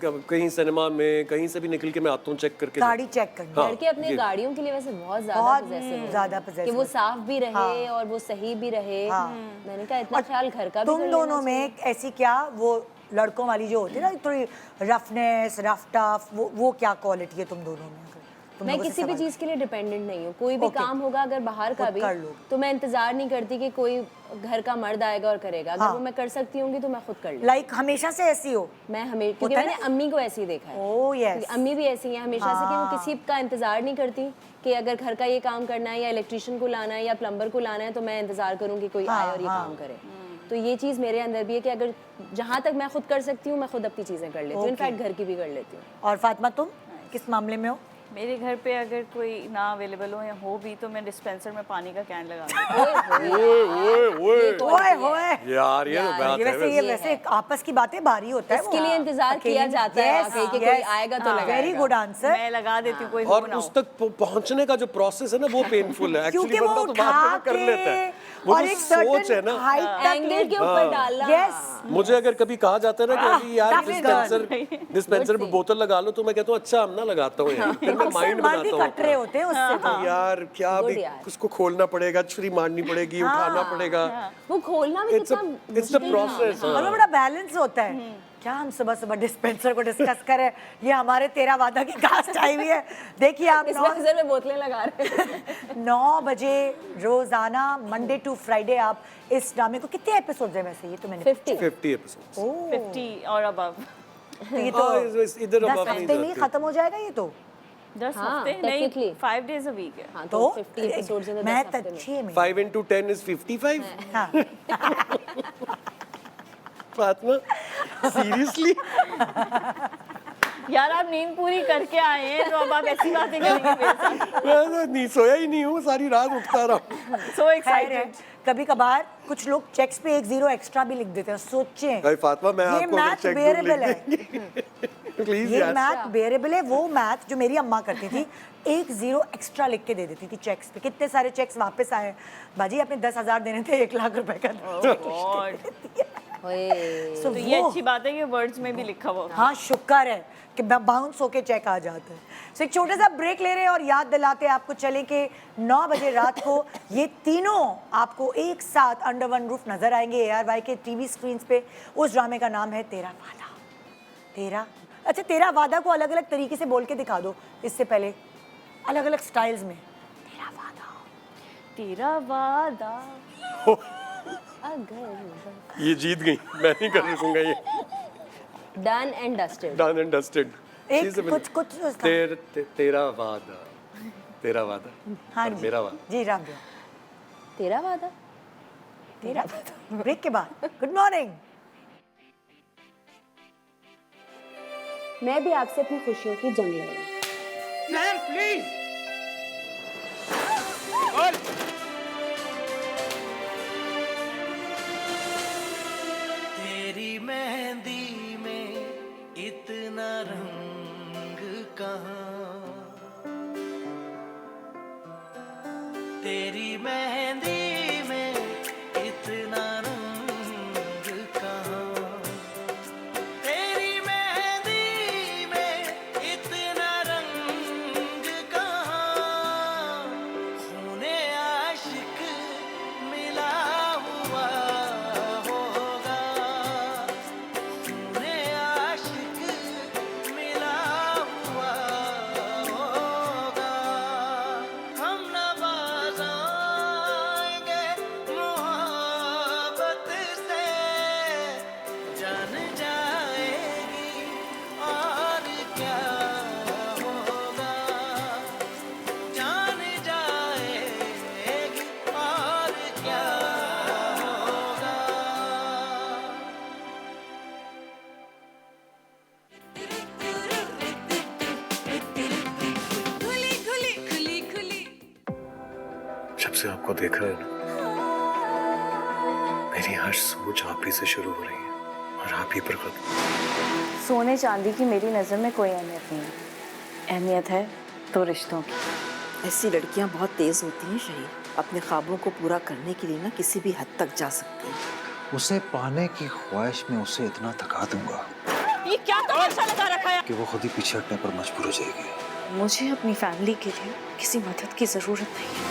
कहीं सिनेमा में कहीं से भी निकल के मैं आता हूँ चेक करके। गाड़ी चेक करनी। हाँ, लड़के अपने ये- गाड़ियों के लिए वैसे बहुत बहुत ज्यादा ज्यादा possessive possessive कि वो है। साफ भी रहे और वो सही भी रहे। मैंने कहा इतना ख्याल घर का भी तुम कर दोनों लेना में ऐसी क्या वो लड़कों वाली जो होती है ना, थोड़ी रफनेस रफ टफ, वो क्या क्वालिटी है तुम दोनों में? अगर तुम मैं लोगों से किसी भी सवाल- चीज़ के लिए डिपेंडेंट नहीं हूँ। कोई भी Okay. काम होगा अगर बाहर का खुद भी, कर लोगे। तो मैं इंतजार नहीं करती कि कोई घर का मर्द आएगा और करेगा। अगर हाँ। वो मैं कर सकती हूँ तो मैं खुद कर लूँ। लाइक हमेशा से ऐसी हो? मैं हमें क्योंकि होता है मैंने ना? अम्मी को ऐसे ही देखा है। Oh yes. क्योंकि अम्मी भी ऐसी हैं हमेशा से कि वो किसी का इंतजार नहीं करती कि अगर घर का ये काम करना है या इलेक्ट्रिशियन को लाना है या प्लम्बर को लाना है तो मैं इंतजार करूँ कि कोई आए और ये काम करे। तो ये चीज़ मेरे अंदर भी है कि अगर जहाँ तक मैं खुद कर सकती हूँ मैं खुद अपनी चीज़ें कर लेती हूँ। इनफैक्ट घर की भी कर लेती हूँ। और फातिमा तुम किस मामले में हो? मेरे घर पे अगर कोई ना अवेलेबल हो या हो भी तो मैं डिस्पेंसर में पानी का कैन लगा दूँ। ओए होए यार ये तो बात ये है वैसे ये वैसे आपस की बातें भारी होता है। इसके लिए इंतजार किया जाता है आगे कि कोई आएगा तो लगाएगा। Very good answer. मैं लगा देती हूँ, कोई हो और ना उस हो। तक पहुंचने का जो प्रोसेस है ना वो पेनफुल है एक्चुअली, क्योंकि वो बंदा तो बाद में उठा कर लेता है। के वो और जो एक सोच है ना, एंगल के ऊपर डालना। यस मुझे अगर कभी कहा जाता है ना कि अभी यार that is डिस्पेंसर में बोतल लगा लो, तो मैं कहता हूँ अच्छा हम ना लगाता हूँ यार, फिर मैं अक्सर माइंड मर्द ही बनाता कट रहे होते हैं उससे तो। यार क्या Good भी यार। उसको खोलना पड़ेगा, छुरी मारनी पड़ेगी, उठाना पड़ेगा। वो खोलना भी इट्स कितना इट्स द प्रोसेस। और वो बड़ा बैलेंस होता है। क्या हम सुबह सुबह डिस्पेंसर को डिस्कस करें, ये हमारे तेरा वादा की कास्ट आई हुई है। देखिए आप डिस्पेंसर में बोतलें लगा रहे हैं 9 बजे रोजाना मंडे टू फ्राइडे आप इस ड्रामे को, कितने एपिसोड्स हैं वैसे ये तो मैंने 50 50 एपिसोड्स। 50 और अबव। तो ये तो इधर 10 अब हफ्ते में ही खत्म हो जाएगा ये तो। 10 हाँ, हफ्ते नहीं, technically। 5 days a week है। हाँ तो 50 एपिसोड्स इन 10 मैं हफ्ते में अच्छी में 5 into 10 is 55। हाँ फातिमा सीरियसली यार आप नींद पूरी करके आए हैं तो अब आप ऐसी बातें करेंगे मेरे साथ। मैं तो नहीं सोया ही नहीं हूँ, सारी रात उठता रहा। सो खैर है, एक्साइटेड। कभी कभार कुछ लोग चेक्स पे 1 0 एक्स्ट्रा भी लिख देते हैं। सोचें भाई फातिमा मैं ये आपको अगर मैथ चेक दूं बेरेबल है। प्लीज ये यार। मैथ बेरेबल है। वो मैथ जो मेरी अम्मा करती थी, 1 0 एक्स्ट्रा लिख के दे देती थी चेक्स पे। कितने सारे चेक्स वापस आए बाजी, आपने 10,000 देने थे, 1 लाख रुपए का। गॉड। ओए So तो ये वो- अच्छी बात है कि वर्ड्स में भी लिखा हुआ होगा। हाँ शुक्र है कि बाउंस होके चेक आ जाता है। सो एक छोटा सा ब्रेक ले रहे हैं और याद दिलाते हैं आपको चले कि 9 बजे रात को ये तीनों आपको एक साथ अंडर वन रूफ नजर आएंगे ARY के टीवी स्क्रीन पे। उस ड्रामे का नाम है तेरा वादा। अच्छा तेरा वादा को अलग अलग तरीके से बोल के दिखा दो इससे पहले, अलग अलग स्टाइल्स में। तेरा वादा, तेरा वादा। अगर ये जीत गई, मैं नहीं कर सकूंगा ये। Done and dusted done and dusted. एक कुछ उसका। तेरा वादा, तेरा वादा हाँ और जी मेरा वादा। जी राम जी, तेरा वादा तेरा वादा। ब्रेक के बाद गुड मॉर्निंग। मैं भी आपसे अपनी खुशियों की जंग लड़ूंगी। Ma'am please. तेरी मेहंदी में इतना रंग कहाँ, तेरी मेहंदी में इतना रंग कहाँ, तेरी मेहंदी में इतना रंग कहाँ, खूने आशिक मिला हुआ होगा, खूने आशिक मिला हुआ होगा, हम न बाज आएंगे मोहब्बत से, जान जाएगी और क्या होगा, जान जाएगी और क्या होगा। जब से आपको देखा है ना, मेरी हर सोच आप ही से शुरू हो रही है और आप ही पर खत्म। सोने चांदी की मेरी नज़र में कोई अहमियत नहीं है। अहमियत है तो रिश्तों की। ऐसी लड़कियां बहुत तेज होती हैं शहीद, अपने ख्वाबों को पूरा करने के लिए ना किसी भी हद तक जा सकती हैं। उसे पाने की ख्वाहिश में उसे इतना थका दूंगा ये क्या तमाशा लगा रखा है? कि वो खुद ही पीछे हटने पर मजबूर हो जाएगी। मुझे अपनी फैमिली के लिए किसी मदद की ज़रूरत नहीं है।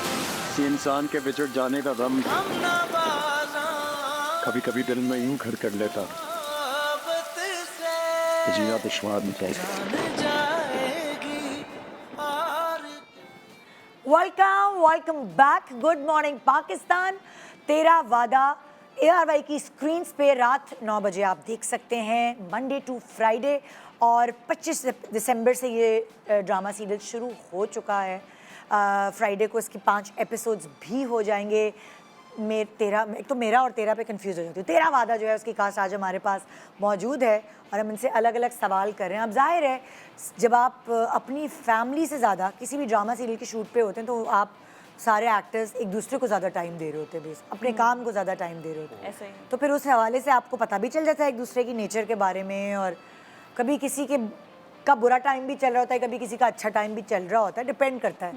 किसी इंसान के बिछड़ जाने का गम हम न बाज आएंगे कभी कभी दिल में यूं घर कर लेता मोहब्बत से, कि जीना दुश्वार निकल जान जाएगी और welcome back. Good morning Pakistan. तेरा वादा ARY की स्क्रीन पे रात 9 बजे आप देख सकते हैं, मंडे टू फ्राइडे। और 25 दिसंबर से ये ड्रामा सीरियल शुरू हो चुका है। फ्राइडे को इसकी 5 एपिसोड्स भी हो जाएंगे। एक तो मेरा और तेरा पे कंफ्यूज हो जाती हूँ। तेरा वादा जो है उसकी कास्ट आज हमारे पास मौजूद है और हम इनसे अलग अलग सवाल कर रहे हैं। अब जाहिर है जब आप अपनी फैमिली से ज़्यादा किसी भी ड्रामा सीरियल के शूट पे होते हैं तो आप सारे एक्टर्स एक दूसरे को ज़्यादा टाइम दे रहे होते हैं, बेस अपने काम को ज़्यादा टाइम दे रहे होते हैं। ऐसे ही। तो फिर उस हवाले से आपको पता भी चल जाता है एक दूसरे की नेचर के बारे में। और कभी किसी के का बुरा टाइम भी चल रहा होता है, कभी किसी का अच्छा टाइम भी चल रहा होता है, डिपेंड करता है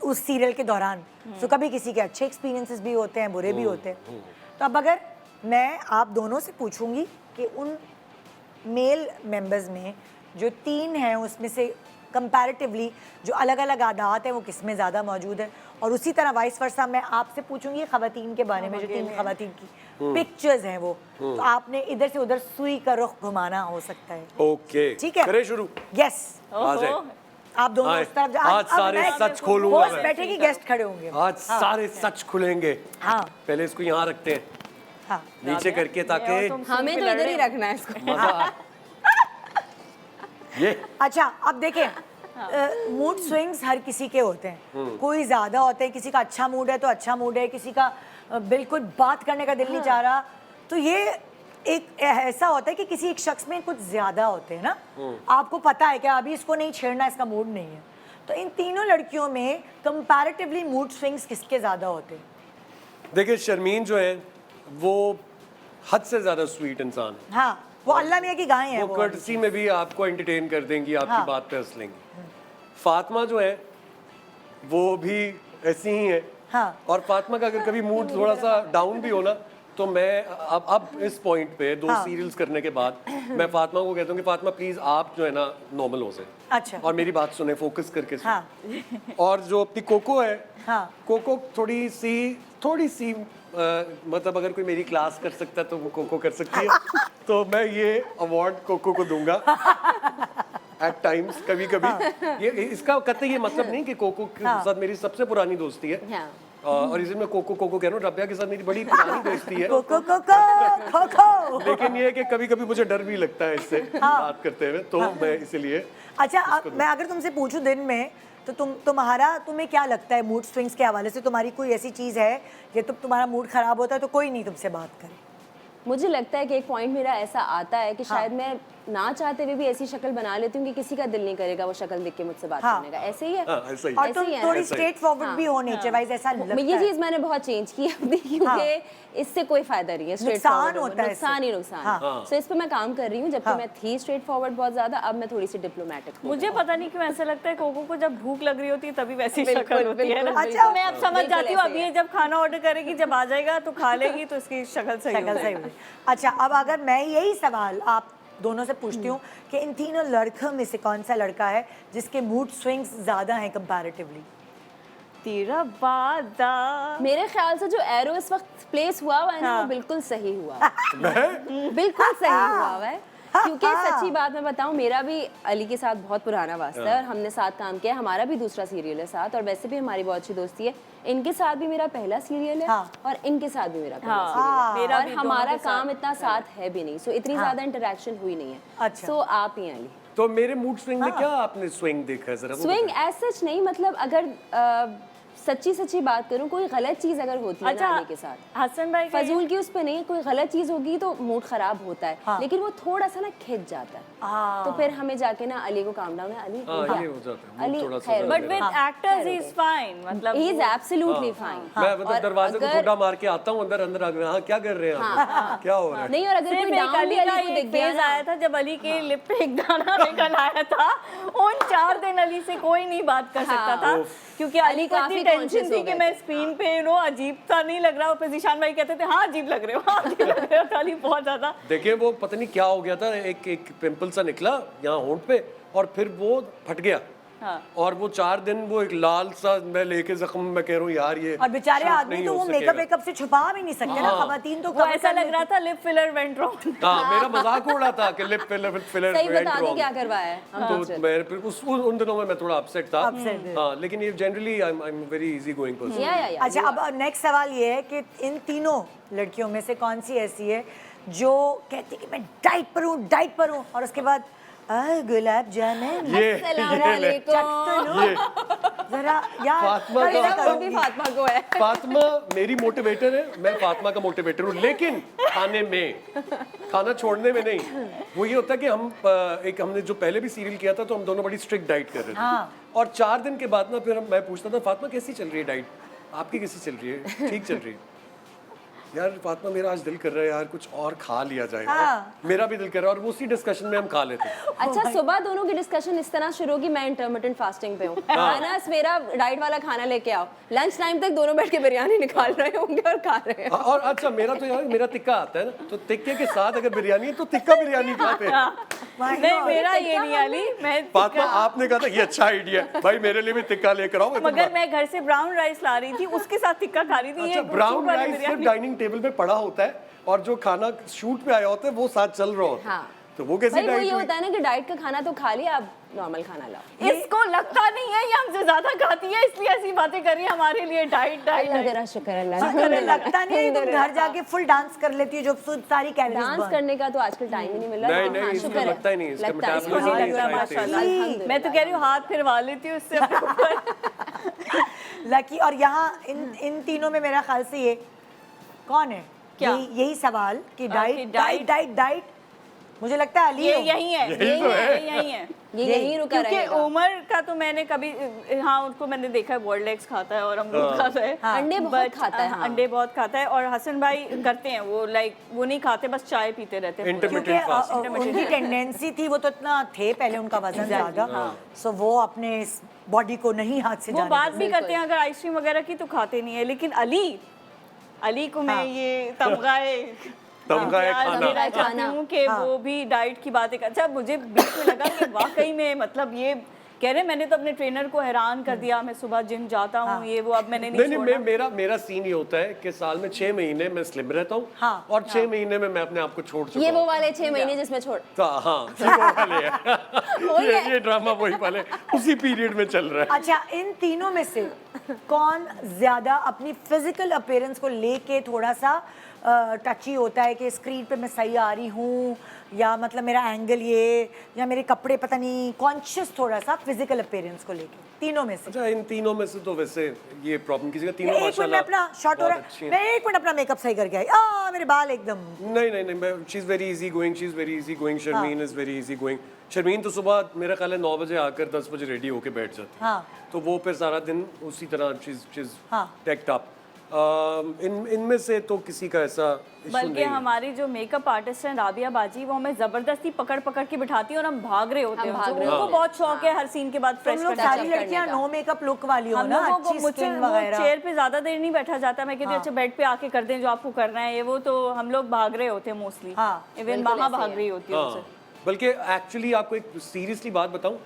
उस सीरियल के दौरान। तो कभी किसी के अच्छे एक्सपीरियंसेस भी होते हैं, बुरे भी होते हैं। तो अब अगर मैं आप दोनों से पूछूंगी कि उन मेल मेंबर्स में जो 3 हैं उसमें से कंपैरेटिवली जो अलग अलग आदात है वो किस में ज़्यादा मौजूद है, और उसी तरह वाइस वर्सा मैं आपसे पूछूंगी ख़वातीन के बारे में, जो 3 ख़वातीन की पिक्चर्स हैं वो, तो आपने इधर से उधर सुई का रुख घुमाना हो सकता है। ओके, ठीक है, करें शुरू। यस, आ जाए। आप दोनों आए। उस तरफ आज सारे सच खोलूंगा होस्ट मैं। बैठेगी, गेस्ट खड़े होंगे। आज सारे सच खुलेंगे। हाँ पहले इसको यहाँ रखते हैं, हाँ नीचे करके, ताकि हमें तो इधर ही रखना है इसको। मजा आए। ये अच्छा, अब देखें, मूड स्विंग्स हर किसी के होते हैं, कोई ज्यादा होते हैं, किसी का अच्छा मूड है तो अच्छा मूड है, किसी का बिल्कुल बात करने का दिल नहीं चाह रहा, तो ये एक ऐसा होता है कि किसी एक शख्स में कुछ ज्यादा होते हैं ना, आपको पता है कि अभी इसको नहीं छेड़ना, इसका मूड नहीं है। तो इन तीनों लड़कियों में कंपैरेटिवली मूड स्विंग्स किसके ज्यादा होते हैं? देखिए, शर्मीन जो है वो हद से ज्यादा स्वीट इंसान है। हाँ, वो अल्लाह मियाँ की गाय है। वो कर्टसी में भी आपको एंटरटेन कर देंगी, आपकी हाँ। बात पे हंस लेंगी। फातिमा जो है वो भी ऐसी ही है। हाँ। और फातिमा का अगर कभी मूड थोड़ा सा डाउन भी हो ना, तो मैं अब इस पॉइंट पे 2 हाँ। सीरियल्स करने के बाद मैं फातिमा को कहता हूँ कि फातिमा प्लीज आप जो है ना नॉर्मल हो जाए, अच्छा, और मेरी बात सुने, फोकस करके सुने। हाँ और जो अपनी कोको है, हाँ कोको थोड़ी सी मतलब अगर कोई मेरी क्लास कर सकता है तो वो कोको कर सकती है। तो मैं ये अवार्ड कोको को दूंगा एट टाइम्स, कभी कभी। ये इसका कतई ये मतलब नहीं कि कोको के साथ मेरी सबसे पुरानी दोस्ती है, हाँ। और इसे मैं कोको कोको कह रहा हूँ। रबिया के साथ मेरी बड़ी पुरानी दोस्ती है, कोको कोको खोखो। लेकिन ये है कि कभी कभी मुझे डर भी लगता है इससे बात करते हुए, तो मैं इसीलिए। अच्छा, अब मैं अगर तुमसे पूछूं दिन में, तो तुम्हें क्या लगता है मूड स्विंग्स के हवाले से? तुम्हारी कोई ऐसी चीज़ है कि तुम्हारा मूड ख़राब होता है तो कोई नहीं तुमसे बात करे? मुझे लगता है कि एक पॉइंट मेरा ऐसा आता है कि शायद मैं ना चाहते हुए भी ऐसी शक्ल बना लेती हूँ कि किसी का दिल नहीं करेगा वो शक्ल देख के मुझसे बात करने का। ऐसे ही है। ऐसा ही। और ऐसे तुम ही है। थोड़ी ऐसा ही। स्ट्रेट फॉरवर्ड भी हो नेचर वाइज, ऐसा लगता ये है। चीज मैंने बहुत चेंज की अपनी, क्योंकि इससे कोई फायदा नहीं है। स्ट्रेट नुकसान होता है इससे। नुकसान ही नुकसान। हाँ। सो इस पे मैं काम कर रही हूँ। जबकि मैं थी स्ट्रेट फॉरवर्ड बहुत ज्यादा, अब मैं थोड़ी सी डिप्लोमेटिक हूँ। मुझे पता नहीं क्यों ऐसा लगता है कोको को जब भूख लग रही होती है तभी वैसी बिल्कुल, शक्ल होती है ना। बिल्कुल, अच्छा, बिल्कुल। मैं अब समझ बिल्कुल जाती हूँ, ऐसे अभी ही ये जब खाना ऑर्डर करेगी, जब आ जाएगा तो खा लेगी तो इसकी शक्ल सही शक्ल होगी। सही होगी। अच्छा, अब अगर मैं यही सवाल आप दोनों से पूछती हूँ कि इन तीनों लड़कों में से कौन सा लड़का है जिसके मूड स्विंग्स ज़्यादा हैं कंपैरेटिवली? तेरा वादा। मेरे ख्याल से जो एरो इस वक्त प्लेस हुआ है ना, वो बिल्कुल सही हुआ। बिल्कुल सही हुआ है। क्योंकि सच्ची बात मैं बताऊं, मेरा भी अली के साथ बहुत पुराना वास्ता है और हमने साथ काम किया। हमारा भी दूसरा सीरियल है साथ, और वैसे भी हमारी बहुत अच्छी दोस्ती है। इनके साथ भी मेरा पहला सीरियल है और इनके साथ भी मेरा पहला सीरियल है। और हमारा काम इतना साथ है भी नहीं, सो इतनी ज्यादा इंटरेक्शन हुई नहीं है। अच्छा। सो आप ही अली। तो मेरे मूड स्विंग में क्या आपने स्विंग देखा है जरा? वो स्विंग एज सच नहीं, मतलब अगर सच्ची बात करूं, कोई गलत चीज अगर होती है ना अली के साथ, हसन भाई का ये- फजूल की उस पे नहीं, कोई गलत चीज होगी तो मूड खराब होता है। लेकिन वो थोड़ा सा ना खिंच जाता है, तो फिर हमें जाके ना अली को काम डाउन है, अली हो गया। ये हो जाता है, अली मूड थोड़ा सा खैर, but with actors he is fine, मतलब ही इज एब्सोल्युटली फाइन। मैं मतलब दरवाजे को घुटा मार के आता हूँ अंदर अंदर आकर, हाँ क्या कर रहे हैं आप? क्या हो रहा है? नहीं, और अगर कोई सिर्फ एक डाउन भी अली का अली को एक दिख गया फेज ना, आया था जब अली के लिप पे एक दाना निकल आया था। उन 4 दिन अली से कोई नहीं बात कर सकता था, क्योंकि अली को काफी इतनी टेंशन conscious थी हो कि गए मैं स्क्रीन पे अजीब सा नहीं लग रहा। और जीशान भाई कहते थे हाँ अजीब लग रहे हो, हाँ अजीब लग रहे हो। तो अली बहुत ज्यादा देखिए, वो पता नहीं क्या हो गया था, एक पिंपल सा निकला यहाँ होंठ पे, और फिर वो फट गया। और वो 4 दिन वो एक लाल सा मैं लेके जख्म, मैं कह रहा हूँ यार ये और बेचारे शूट आदमी नहीं तो हो वो सकेगा। मेकअप वेकअप से छुपा भी नहीं सकते ना, खवातीन तो वो cover ऐसा कर लग रहा लेती। था लिप फिलर वेंट रॉन्ग। हाँ, मेरा मजाक उड़ा था कि लिप फिलर सही बता दो क्या करवाया है हम तो मैं फिर उन दिनों में मैं थोड़ा अपसेट था। हाँ, लेकिन ये generally I am very easy going person. या अच्छा, अब नेक्स्ट सवाल ये है कि इन तीनों लड़कियों में से कौन सी ऐसी है जो कहती है कि मैं डाइट पर हूँ और उसके बाद गुलाब जामुन जरा यार फातिमा करेगा का- करूंगी। फातिमा को है। फातिमा मेरी मोटिवेटर है, मैं फातिमा का मोटिवेटर हूँ, लेकिन खाने में, खाना छोड़ने में नहीं। वो ये होता है कि हमने जो पहले भी सीरियल किया था तो हम दोनों बड़ी स्ट्रिक्ट डाइट कर रहे थे। और 4 दिन के बाद ना फिर मैं पूछता था फातिमा कैसी चल रही है डाइट, आपकी कैसी चल रही है? ठीक चल रही है। यार फातिमा मेरा आज दिल कर रहा है यार कुछ और खा लिया जाए। हाँ। मेरा भी दिल कर रहा है और उसी डिस्कशन में हम खा लेते हैं। अच्छा सुबह दोनों की डिस्कशन इस तरह शुरू होगी, मैं इंटरमिटेंट फास्टिंग पे हूँ, अनस मेरा डाइट वाला खाना लेके आओ, लंच टाइम तक दोनों बैठ के बिरयानी निकाल रहे होंगे और खा रहे हैं। और अच्छा मेरा तो यार मेरा टिक्का आता है ना, तो टिक्के के साथ अगर बिरयानी है तो टिक्का बिरयानी खाते हैं। नहीं मेरा ये नहीं अली, मैं फातिमा आपने कहा था ये अच्छा आइडिया है भाई, मेरे लिए भी टिक्का लेकर आओ। मगर मैं घर से ब्राउन राइस ला रही थी, उसके साथ टिक्का खा रही थी। अच्छा ब्राउन राइस सिर्फ डाइनिंग टेबल पे पड़ा होता है और जो खाना शूट पे आया होता है वो साथ चल रहा होता है। हाँ। तो वो कैसी भाई वो डाइट ये हुई? होता है ना कि डाइट का खाना तो खा लिया, अब नॉर्मल खाना लाओ। इसको लगता नहीं है ये हमसे ज्यादा खाती है, इसलिए ऐसी बातें कर रही है हमारे लिए डाइट डाइट अल्लाह तेरा शुक्र अल्लाह। तुम्हें लगता नहीं है तुम घर जाके फुल डांस कर लेती हो जो सारी कैलोरीज डांस करने का तो आजकल टाइम ही नहीं मिल रहा। नहीं, लेकिन नहीं, हाँ, इसको शुक्र है। लगता ही नहीं, इसका लगता है, metabolism इसको नहीं नहीं लगता लगता, माशाल्लाह। अल्हम्दुलिल्लाह। मैं तो कह रही हूँ हाथ फिरवा लेती हूँ उससे अपने ऊपर। लकी। और यहाँ इन तीनों में मेरा ख्याल से ये कौन है, क्या? यही सवाल कि कि डाइट डाइट डाइट डाइट, मुझे लगता है अली ये है। यही है, यही तो है। यही है। ये यहीं रुका क्योंकि रहेगा। उमर का तो मैंने कभी, हाँ उनको मैंने देखा है बॉइल्ड एग्स खाता है और अमरूद खाता है। अंडे बहुत But, खाता है, हाँ। अंडे बहुत खाता है। और हसन भाई करते हैं वो, लाइक वो नहीं खाते, बस चाय पीते रहते हैं पूरा। क्योंकि Intermittent उनकी टेंडेंसी थी, वो तो इतना थे पहले उनका वजन ज्यादा, सो वो अपने बॉडी को नहीं हाथ से वो जाने बात भी करते हैं अगर आइसक्रीम वगैरह की तो खाते नहीं है। लेकिन अली को मैं ये तमगाए खाना। मेरा चाहती हूँ कि वो भी डाइट की बातें कर। अच्छा मुझे बीच में लगा कि वाकई में मतलब ये कह रहे, मैंने तो अपने ट्रेनर को हैरान कर दिया, मैं सुबह जिम जाता हूँ ये वो, अब मैंने नहीं छोड़ा। मेरा सीन ये होता है कि साल में 6 महीने मैं स्लिम रहता हूँ और 6 महीने में मैं अपने आप को छोड़ चुका ये हूँ। वो वाले 6 महीने जिसमें छोड़ हाँ ये वो वाले हैं। ये ड्रामा वही वाले उसी पीरियड में चल रहा है। अच्छा इन तीनों में से कौन ज्यादा अपनी फिजिकल अपीयरेंस को लेके थोड़ा सा टची होता है कि स्क्रीन पे मैं सही आ रही हूँ, या मतलब मेरा एंगल ये, या मेरे कपड़े पता नहीं, कॉन्शियस थोड़ा सा फिजिकल अपीयरेंस को लेके तीनों में से? अच्छा इन तीनों में से तो वैसे ये प्रॉब्लम किसी का तीनों एक मिनट में माशाल्लाह अपना शॉट हो रहा बहुत है, मैं एक मिनट अपना मेकअप सही करके आई, मेरे बाल एकदम। नहीं मैं she is very easy going, she is very easy going. Sharmeen is very easy going. Sharmeen तो सुबह मेरा ख्याल है 9 बजे आकर 10 बजे रेडी होके बैठ जाती है। हाँ। तो वो फिर सारा दिन उसी तरह चीज हाँ। टेक्ट अप। इनमें से तो किसी का ऐसा इशू बल्कि नहीं है। हमारी जो मेकअप आर्टिस्ट हैं राबिया बाजी, वो हमें जबरदस्ती पकड़ पकड़ के बिठाती है और हम भाग रहे होते हैं। उनको बहुत शौक है हर सीन के बाद फ्रेश तुम लोग करने सारी का। लड़कियां नो मेकअप लुक वाली हो हम ना, लोगों को अच्छी मुझसे स्किन वो वगैरह। चेयर पे ज्यादा देर नहीं बैठा जाता। मैं कहती हूँ अच्छा बेड पे आके कर दें जो आपको करना है ये वो, तो हम लोग भाग रहे होते हैं मोस्टली। इवन मामा भाग रही होती है उनसे। बल्कि एक्चुअली आपको एक सीरियसली बात बताऊं,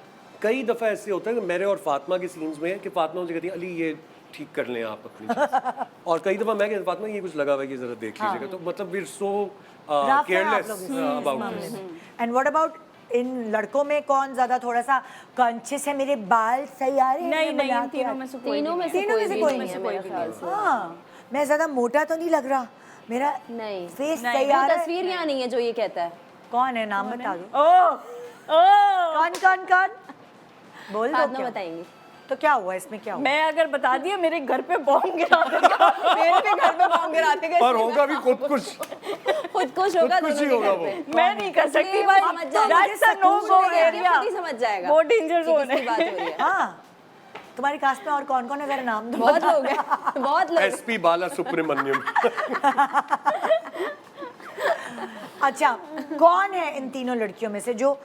कई दफ़ा ऐसे होता है कि मेरे और फातिमा के सीन्स में कि फातिमा मुझे कहती है अली ये ठीक कर लें आप अपनी चीज़। और कई दफ़ा मैं कहती हूं फातिमा ये कुछ लगा हुआ है, ये ज़रा देख लीजिएगा। तो मतलब we are so careless about. And what about इन लड़कों में कौन ज्यादा थोड़ा सा कॉन्शियस है, मेरे बाल सही आ रहे हैं? नहीं मैं नहीं बना इन के तीनों आ- में से कोई तीनों में नहीं से तीनों में से कोई नहीं है मेरे ख्याल से। हाँ, मैं ज्यादा मोटा तो नहीं लग रहा, मेरा नहीं फेस नहीं, सही आ वो रहा है। तस्वीर यहाँ नहीं है जो ये कहता है। कौन है, नाम बता दो। ओ कौन कौन कौन बोल दो। फातिमा क्या? बताएंगी। तो क्या हुआ इसमें, क्या हुआ? मैं अगर बता दिया मेरे घर पे बॉम्ब गिरा देगा। मेरे पे घर पे बॉम्ब गिराते गए। और होगा भी खुद कुछ। खुद खुश होगा खुद खुश दोनों ही के होगा घर पे। मैं नहीं कर सकती भाई, समझ जाएगा। That's a no go area. खुद ही समझ जाएगा। वो डेंजर कि जोन किसकी है। बात हो रही है। हाँ, तुम्हारी कास्ट में और कौन कौन है, जरा नाम दो। बहुत लोग हैं, बहुत लोग। SP बाला सुब्रमण्यम। अच्छा, कौन है इन तीनों लड़कियों में से जो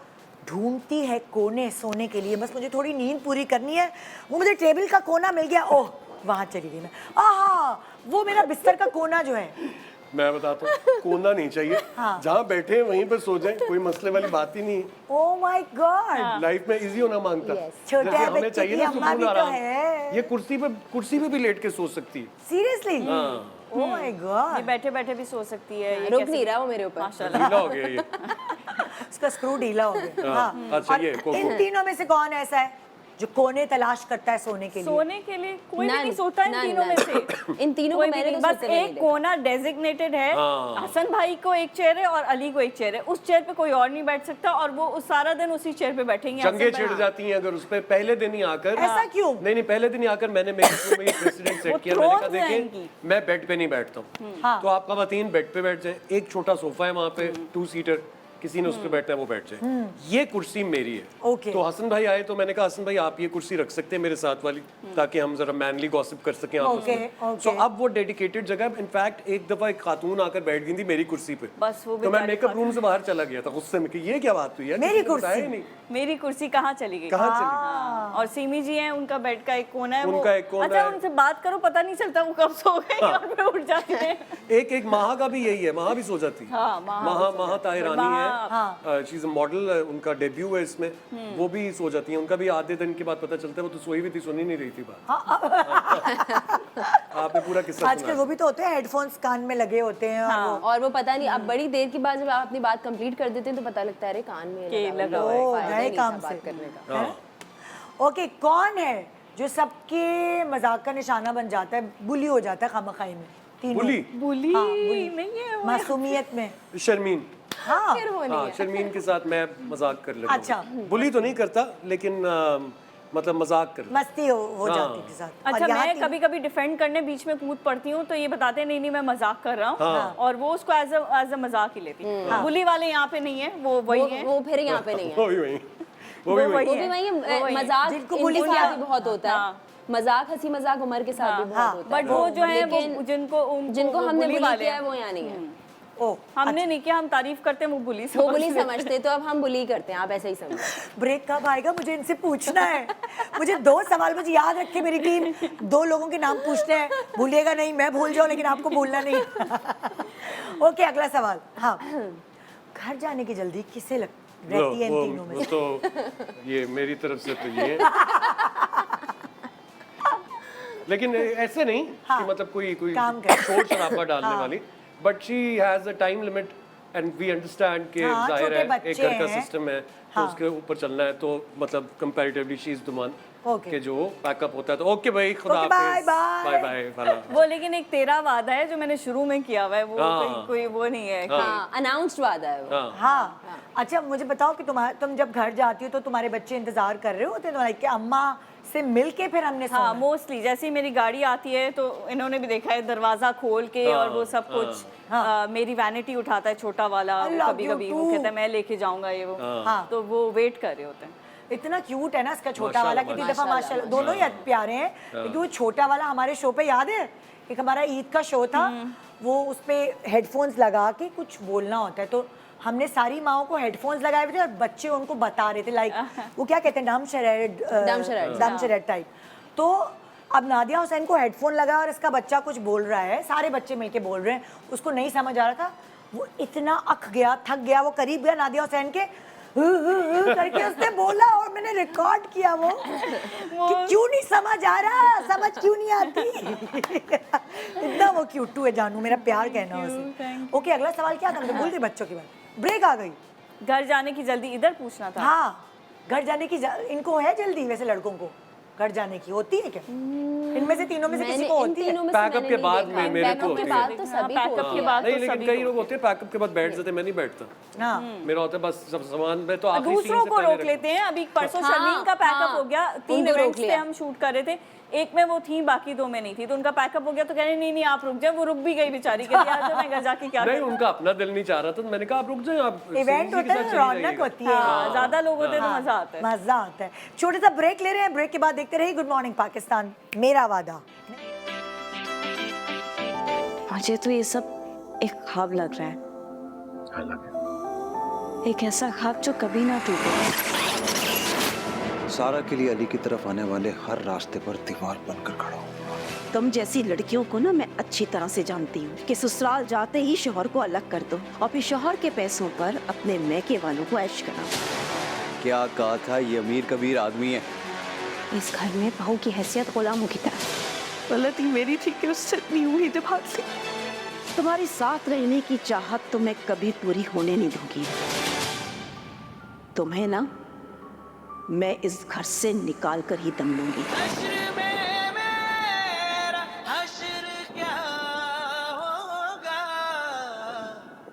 ढूंढती है कोने सोने के लिए? बस मुझे थोड़ी नींद पूरी करनी है, वो मुझे टेबल का कोना मिल गया, ओह वहां चली गई मैं। आहा, वो मेरा बिस्तर का कोना जो है। मैं बताता हूँ कोना नहीं चाहिए, जहाँ बैठे हैं वहीं पर सो जाए, कोई मसले वाली बात ही नहीं है। ओह माय गॉड, लाइफ में इजी होना मांगता है। छोटे जैसे हमें बच्चे चाहिए की ना अम्मा भी सुकून तो आराम, है। ये कुर्सी पे भी लेट के सो सकती है। सीरियसली? ओह माय ये गॉड, बैठे बैठे भी सो सकती है। ये रुक कैसे- नहीं रहा वो मेरे ऊपर। माशाल्लाह। ढीला हो गया ये। उसका स्क्रू ढीला हो गया। हाँ, अच्छा, और ये कोको। इन तीनों में से कौन ऐसा है जो कोने तलाश करता है सोने के लिए? सोने के लिए कोई भी नन, नहीं सोता इन नन, तीनों में नन। से। इन तीनों को कोई भी मैंने नहीं, तो बस सोते हुए नहीं एक देखा। कोना डेजिग्नेटेड है। हाँ। हसन भाई को एक चेयर है और अली को एक चेयर है। उस चेयर पे कोई और नहीं बैठ सकता और वो उस सारा दिन उसी चेयर पे बैठेंगे। जंगे हसन भाई- छिड़ जाती हैं अगर उस पे पहले दिन ही आकर। ऐसा क्यों? नहीं पहले दिन ही आकर मैंने मेरे रूम में ये प्रेसिडेंट सेट वो किया। मैंने कहा thrones देखें जाएंगी। मैं बेड पे नहीं बैठता हूँ, तो आप खवातीन बेड पे बैठ जाए। एक छोटा सोफा है वहाँ पे 2 सीटर, किसी ने उस पर बैठना है वो बैठ जाए, ये कुर्सी मेरी है। Okay. तो हसन भाई आए तो मैंने कहा हसन भाई आप ये कुर्सी रख सकते हैं मेरे साथ वाली, ताकि हम जरा मैनली गॉसिप कर सकें आपस Okay, में। okay. So अब वो डेडिकेटेड जगह, इनफैक्ट एक दफा एक खातून आकर बैठ गई थी मेरी कुर्सी पे, बस वो तो मैं बेचारी मेकअप रूम से बाहर चला गया था गुस्से में कि ये क्या बात हुई यार, मेरी किसी ने बताया कुर्सी। ही नहीं। मेरी कुर्सी कहाँ चली गई? कहाँ चली? हाँ, और सिमी जी हैं, उनका बेड का एक कोना है, उनका एक कोना अच्छा है। उनसे बात करो पता नहीं चलता वो कब सो गए और फिर उठ जाते हैं। एक एक माहा का भी यही है, माहा भी सो जाती है। हाँ, माहा ताहिरानी है, शी इज अ मॉडल, उनका डेब्यू है इसमें, वो भी सो जाती है। उनका भी आधे दिन के बाद पता चलता है वो तो सोई हुई थी, सुनी नहीं रही थी बात। आपने पूरा किस्सा आजकल सुना। वो भी तो होते हैं, हेडफोन्स कान में लगे होते हैं और वो पता नहीं, अब बड़ी देर के बाद जब आप अपनी बात कंप्लीट कर देते हैं तो पता लगता है अरे कान में लगा हुआ है, ओ, फायदा नए नहीं काम था से। बात करने का। हाँ। ओके, कौन है जो सबके मजाक का निशाना बन जाता है, बुली हो जाता है खामखाई में? तीनों। बुली? बुली हाँ, बुली। नहीं है वो। मासूमियत में। शर्मीन। हाँ फिर वो नहीं हाँ, है। शर्मीन के साथ मैं मजाक कर लेता हूँ। अच्छा। बुली तो नहीं करता, लेकिन मतलब मजाक कर लेता मस्ती हो जाती है के साथ। और अच्छा यहाँ मैं की- कभी कभी डिफेंड करने बीच में कूद पड़ती हूँ तो ये बताते नहीं नहीं मैं मजाक कर रहा हूँ, और वो उसको एज अ मजाक ही लेती है। बुली वाले यहाँ पे नहीं है, वो वही है। वो फिर यहाँ पे नहीं है। वो भी वही, वो भी वही। वो भी वही है, मजाक जिनको इनके bully साथ किया। भी बहुत होता है, मजाक हंसी मजाक उमर के साथ भी बहुत होता है। बट वो जो है वो लेकिन जिनको हमने bully बुली वाले किया हैं। है वो यहाँ नहीं है। ओ, हमने नहीं किया, हम तारीफ करते हैं, वो बुली वो बुली समझते तो अब हम बुली करते हैं, आप ऐसा ही समझो। ब्रेक कब आएगा मुझे इनसे पूछना है। मुझे 2 सवाल मुझे याद रखे, मेरी टीम 2 लोगों के नाम पूछने हैं, भूलिएगा नहीं, मैं भूल जाऊं लेकिन आपको भूलना नहीं। ओके, अगला सवाल। हाँ, घर जाने की जल्दी किसे रहती है इन तीनों में वो से? तो ये मेरी तरफ से तो ये है। लेकिन ऐसे नहीं कि मतलब कोई काम कर। शोर शराबा डालने वाली, but she has a time limit and we understand कि हाँ, जाहिर छोटे है एक बच्चे घर का हैं। सिस्टम है तो उसके ऊपर चलना है, तो मतलब comparatively she is the one Okay. कि जो पैकअप होता है तो ओके भाई खुदा Okay, bye, हाफिज, bye. बाय बाय वाला। वो लेकिन एक तेरा वादा है जो मैंने शुरू में किया हुआ है, वो हाँ। कोई वो नहीं है कि हाँ, अनाउंस्ड वादा है वो। हाँ, हाँ। अच्छा, मुझे बताओ कि तुम जब घर जाती हो तो तुम्हारे बच्चे इंतजार कर रहे होते हैं तुम्हारे कि अम्मा से मिल के फिर हमने हाँ सोना है? मोस्टली जैसे ही मेरी गाड़ी आती है तो इन्होंने भी देखा है दरवाजा खोल के और वो सब कुछ मेरी वैनिटी उठाता है छोटा वाला, I love कभी you कभी वो too. कहता है मैं लेके जाऊंगा ये वो, हाँ। तो वो वेट कर रहे होते हैं। इतना क्यूट है ना इसका छोटा वाला, माशाल्लाह, कितनी दफा माशाल्लाह दोनों ही प्यारे हैं। लेकिन वो छोटा वाला हमारे शो पे याद है, एक हमारा ईद का शो था, वो उस पे हेडफोन्स लगा के कुछ बोलना होता है, तो हमने सारी माओं को हेडफोन्स लगाए हुए थे और बच्चे उनको बता रहे थे, लाइक वो क्या कहते हैं, डम शरेड टाइप। तो अब नादिया हुसैन को हेडफोन लगा और इसका बच्चा कुछ बोल रहा है, सारे बच्चे मिलके बोल रहे हैं, उसको नहीं समझ आ रहा था, वो इतना अक गया, थक गया, वो करीब गया नादिया हुसैन के, करके उसने बोला और मैंने रिकॉर्ड किया वो कि क्यों नहीं समझ आ रहा, समझ क्यों नहीं आती। इतना वो क्यूटू है जानू, मेरा प्यार कहना उसे। ओके, अगला सवाल क्या था, मुझे भूल गई बच्चों की बात, ब्रेक आ गई। घर जाने की जल्दी इधर पूछना था। हाँ, घर जाने की इनको है जल्दी, वैसे लड़कों को घर जाने की होती है क्या? इनमें से तीनों में से किसी को होती है? पैकअप के बाद में मेरे को पैकअप के होती बाद है। तो सभी को पैकअप के होती बाद नहीं, तो लेकिन सभी कई को लोग होते हैं पैकअप के बाद बैठ जाते, मैं नहीं बैठता। हाँ, मेरा होता है बस सब सामान में तो आखिरी दूसरों scene से को पहले रोक रख- लेते हैं। अभी परसों हाँ, शर्मीन का पैकअप हाँ, हो गया, 3 उनको रोक इवेंट्स थे लिया। हम शूट कर रहे थे, एक में वो थी बाकी 2 में नहीं थी, तो उनका पैकअप हो गया तो कह रहे नहीं नहीं आप रुक जाए, वो रुक भी गई बेचारी, कहती है आज मैं घर जाके क्या नहीं, करूं। उनका अपना दिल नहीं चाह रहा था, तो मैंने कहा आप रुक जाए, आप इवेंट सीरीज के होता साथ है, चली रौनक जाइएगा। होती है। हाँ, ज्यादा लोग होते हैं तो हाँ, मजा आता है। मजा आता है। छोटा सा ब्रेक ले रहे हैं, ब्रेक के बाद देखते रहिए गुड मॉर्निंग पाकिस्तान, मेरा वादा। मुझे तो ये सब एक ख्वाब लग रहा है, एक ऐसा ख्वाब जो कभी ना टूटे। सारा के लिए अली की तरफ आने वाले हर रास्ते पर दीवार बनकर खड़ा हूँ। तुम जैसी लड़कियों को ना मैं अच्छी तरह से जानती हूँ कि ससुराल जाते ही शौहर को अलग कर दो और फिर शौहर के पैसों पर अपने मैके वालों को ऐश कराओ। क्या कहा था, ये अमीर कबीर आदमी है। इस घर में बहू की हैसियत गुलामों की तरह। गलती मेरी थी कि उससे इतनी उम्मीदें भाग ली। तुम्हारी साथ रहने की चाहत तो मैं कभी पूरी होने नहीं दूंगी। तुम्हें ना मैं इस घर से निकाल कर ही दम लूंगी। हश्र में मेरा हश्र क्या होगा,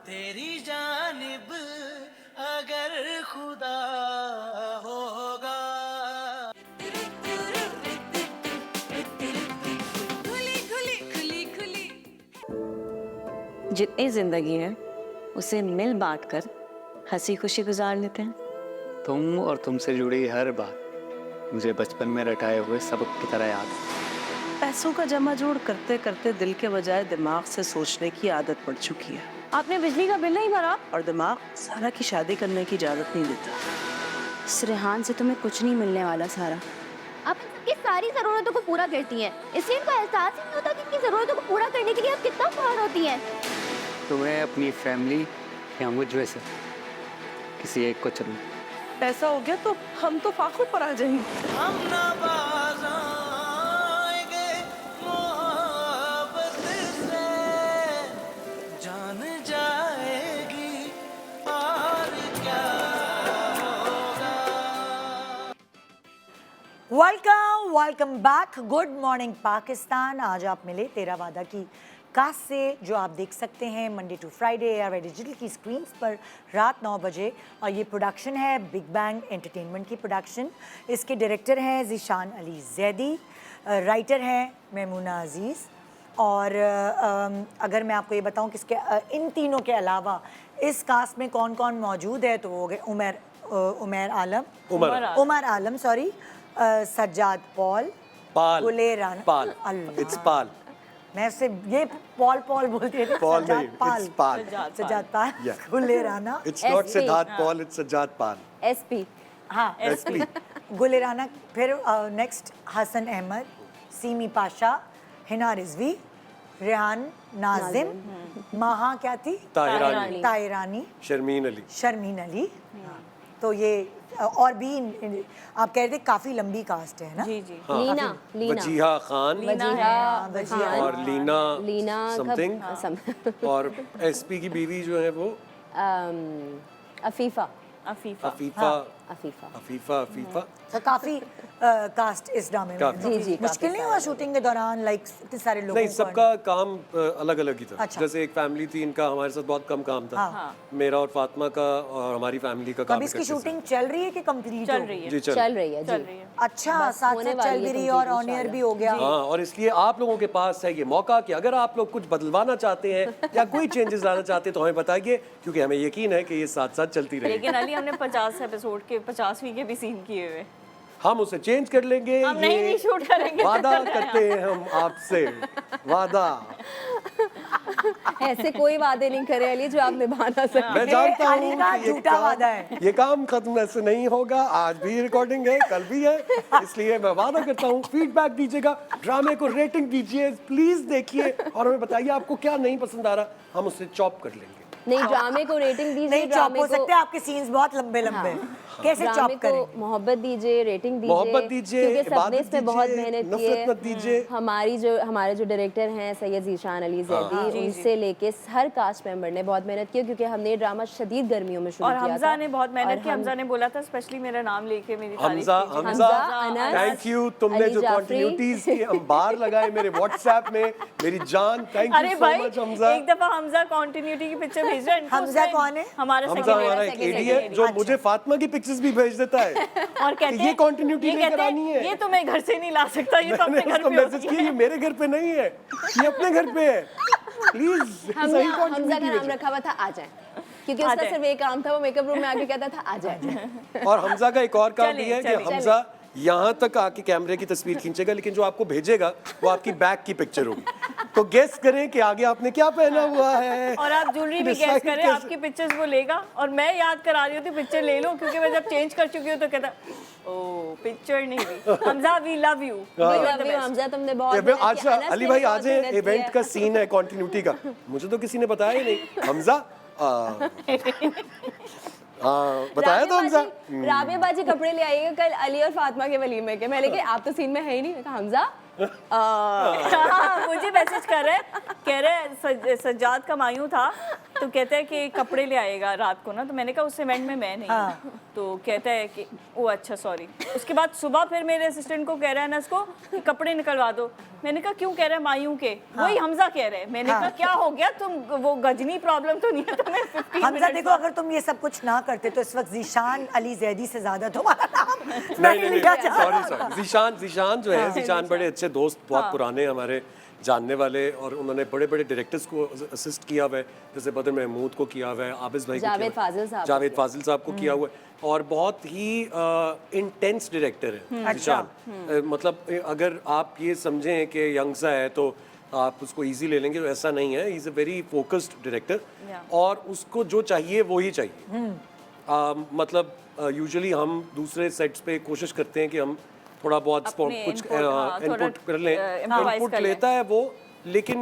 तेरी जानिब अगर खुदा होगा। जितनी जिंदगी है उसे मिल बांट कर हंसी खुशी गुजार लेते हैं। तुम और तुमसे जुड़ी हर बात मुझे बचपन में रटाए हुए सबक की तरह याद है। पैसों का जमा जोड़ करते करते दिल के बजाय दिमाग से सोचने की आदत पड़ चुकी है, आपने बिजली का बिल नहीं भरा? और दिमाग सारा की शादी करने की इजाजत नहीं देता। इस रेहान से तुम्हें कुछ नहीं मिलने वाला सारा। आप इनकी सारी जरूरतों को पूरा करती हैं, इसलिए इनको एहसास ही नहीं होता कि इनकी जरूरतों को पूरा करने के लिए आप कितना महान होती हैं। तुम्हें अपनी फैमिली या मुझ जैसे किसी एक को चुनो। ऐसा हो गया तो हम तो फाखों पर आ जाएंगे। हम ना बाज आएंगे मोहब्बत से, जान जाएगी और क्या होगा। Welcome back. Good morning Pakistan. आज आप मिले तेरा वादा की कास्ट से, जो आप देख सकते हैं मंडे टू फ्राइडे या डिजिटल की स्क्रीन्स पर रात 9 बजे। और ये प्रोडक्शन है बिग बैंग एंटरटेनमेंट की प्रोडक्शन। इसके डायरेक्टर हैं ज़ीशान अली जैदी, राइटर हैं मेमूना अजीज़। और अगर मैं आपको ये बताऊं कि इन तीनों के अलावा इस कास्ट में कौन कौन मौजूद है, तो वो हो गए उमर आलम, सॉरी, सज्जाद पॉल, गुले राना, पाल, इट्स पाल। मैं उससे ये पॉल बोलती थी, पॉल नहीं, पाल, it's Pal. Sajjad Pal, Gule Rana, it's not Siddharth Paul, it's Sajjad Pal. SP, हाँ एसपी, गुले राना। फिर नेक्स्ट हसन अहमद, सीमी पाशा, हिना रिजवी, रेहान नाजिम, माहा क्या थी, ताहिरानी, शर्मीन अली। तो ये और भी आप कह रहे थे काफी लंबी कास्ट है ना। जी जी। लीना, वजीहा खान और लीना समथिंग, और एसपी की बीवी जो है वो अफीफा। तो काफी कास्ट इस ड्रामे में। जी, मुश्किल नहीं हुआ शूटिंग के दौरान, लाइक इतने सारे लोगों नहीं, को? सबका काम अलग अलग ही था। अच्छा। जैसे एक फैमिली थी, इनका हमारे साथ बहुत कम काम था। मेरा और फातिमा का और हमारी फैमिली का तो काम अब इसकी शूटिंग चल रही है कि कंप्लीट चल रही है। जी चल रही है। अच्छा, साथ होने साथ चल वाली भी है रही है और complete ऑन एयर इंशाल्लाह। भी हो गया। हाँ, और इसलिए आप लोगों के पास है ये मौका कि अगर आप लोग कुछ बदलवाना चाहते हैं या कोई चेंजेस लाना चाहते हैं तो हमें बताइए, क्योंकि हमें यकीन है कि ये साथ साथ चलती रहेगी। लेकिन अली, हमने 50 एपिसोड के 50वीं के भी सीन किए हुए। हम उसे चेंज कर लेंगे। हम नहीं शूट करेंगे। वादा करते हैं हम आपसे, वादा। ऐसे कोई वादे नहीं करे अली जो आप निभा ना सके। मैं जानता अली का हूँ कि झूठा वादा है। ये काम खत्म ऐसे नहीं होगा। आज भी रिकॉर्डिंग है, कल भी है, इसलिए मैं वादा करता हूँ फीडबैक दीजिएगा, ड्रामे को रेटिंग दीजिए, प्लीज देखिए और हमें बताइए आपको क्या नहीं पसंद आ रहा, हम उससे चॉप कर लेंगे। नहीं, ड्रामे को रेटिंग दीजिए, नहीं चॉप हो सकते, आपके सीन्स बहुत लंबे लंबे। कैसे चॉप करेंगे? मोहब्बत दीजिए, रेटिंग दीजिए, मोहब्बत दीजिए, क्योंकि सबने इसमें बहुत मेहनत की है। नफरत मत दीजिए। हमारे जो डायरेक्टर हैं सैयद ज़ीशान अली जैदी, उनसे लेके हर कास्ट मेंबर ने बहुत मेहनत की, क्योंकि हमने ये ड्रामा शदीद गर्मियों में शुरू और किया था। हमजा ने बहुत मेहनत की। हमजा ने बोला था स्पेशली मेरा नाम लेके मेरी तारीफ कीजिए। Hamza, thank you. तुमने जो कंटिन्यूटीज के अंबार लगाए मेरे व्हाट्सएप में, मेरी जान, thank you so much Hamza. एक दफा हमजा कंटिन्यूटी की पिक्चर भेज रहा है। हमजा कौन है? हमारा एक एडी है जो मुझे फातिमा की पिक्चर्स भी भेज देता है और कहते हैं ये कंटिन्यूटी लेकर आनी है। ये तो मैं घर से नहीं ला सकता, ये तो अपने घर पे मैसेज किया, ये मेरे घर पे नहीं है, ये अपने घर पे है, प्लीज। हमजा का नाम रखा हुआ था आ जाए, क्योंकि उसका सिर्फ एक काम था, वो मेकअप रूम में आके कहता था आ जाए। और हमजा का एक और काम भी है कि हमजा यहाँ तक आके कैमरे की तस्वीर खींचेगा, लेकिन जो आपको भेजेगा वो आपकी बैग की पिक्चर होगी। तो गेस करें कि आगे आपने क्या पहना हुआ है, और आप ज्वेलरी भी गेस करें, आपकी पिक्चर्स वो लेगा और मैं याद करा रही होती पिक्चर ले लो, क्योंकि मैं जब चेंज कर चुकी हूँ तो कहता ओ पिक्चर नहीं दी। Hamza we love you. Hamza तुमने बहुत अच्छा अली भाई आज इवेंट का सीन है कंटिन्यूटी का, मुझे तो किसी ने बताया ही नहीं। हमजा बताया तो हमजा। राबिया बाजी कपड़े ले आइएगा कल अली और फातिमा के वलीमे के। मैं लेके आप तो सीन में है ही नहीं। मैं कहा हमजा मुझे मैसेज कर रहे, कह रहे सज्जाद का मायूं था, तो कहता है कि कपड़े ले आएगा रात को ना, तो मैंने कहा उस इवेंट में मैं नहीं हूं। तो कहता है कि ओ अच्छा सॉरी। उसके बाद सुबह फिर मेरे असिस्टेंट को कह रहा है नस को कि कपड़े निकलवा दो। मैंने कहा क्यों? कह रहा है मायूं के। वही हमजा कह रहे हैं। मैंने कहा क्या हो गया, तुम वो गजनी प्रॉब्लम तो नहीं है तुम्हें? 15 हमजा देखो, अगर तुम ये सब कुछ ना करते तो इस वक्त ज़ीशान अली जैदी से ज्यादा तुम्हारा नाम नहीं, सॉरी। ज़ीशान जो है, ज़ीशान बड़े अच्छे दोस्त, बहुत पुराने हमारे जानने वाले, और उन्होंने बड़े बड़े डायरेक्टर्स को असिस्ट किया हुआ है, जैसे बदर महमूद को किया हुआ है, आबिस भाई को किया जावेद हुआ है, फाजिल साहब जावेद फाजिल साहब को किया हुआ है, और बहुत ही इंटेंस डायरेक्टर है जिशान। मतलब अगर आप ये समझें कि यंग सा है तो आप उसको इजी ले लेंगे, तो ऐसा नहीं है। He is a very focused director, और उसको जो चाहिए वो ही चाहिए। मतलब यूजुअली हम दूसरे सेट्स पे कोशिश करते हैं कि हम थोड़ा बहुत कुछ इनपुट कर लें, इनपुट लेता है वो, लेकिन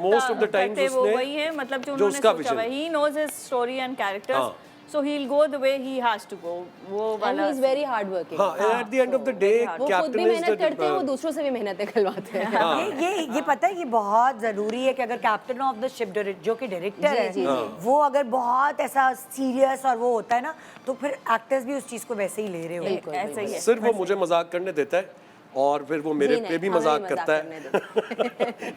मोस्ट ऑफ द टाइम वही है, मतलब जो उन्होंने सोचा हुआ है, he knows his story and characters, so he'll go the way he has to go, वो and वाला। he is very hard working. हाँ, at the end of the day वो खुद भी मेहनत करते हैं, वो दूसरों से भी मेहनतें करवाते हैं। ये पता है कि बहुत जरूरी है कि अगर कैप्टन ऑफ द शिप जो कि डायरेक्टर है, वो अगर बहुत ऐसा सीरियस और वो होता है ना, तो फिर एक्टर्स भी उस चीज को वैसे ही ले रहे होते हैं। ऐसा ही है। सिर्फ वो मुझे मजाक करने देता है और फिर वो मेरे पे भी मजाक करता है।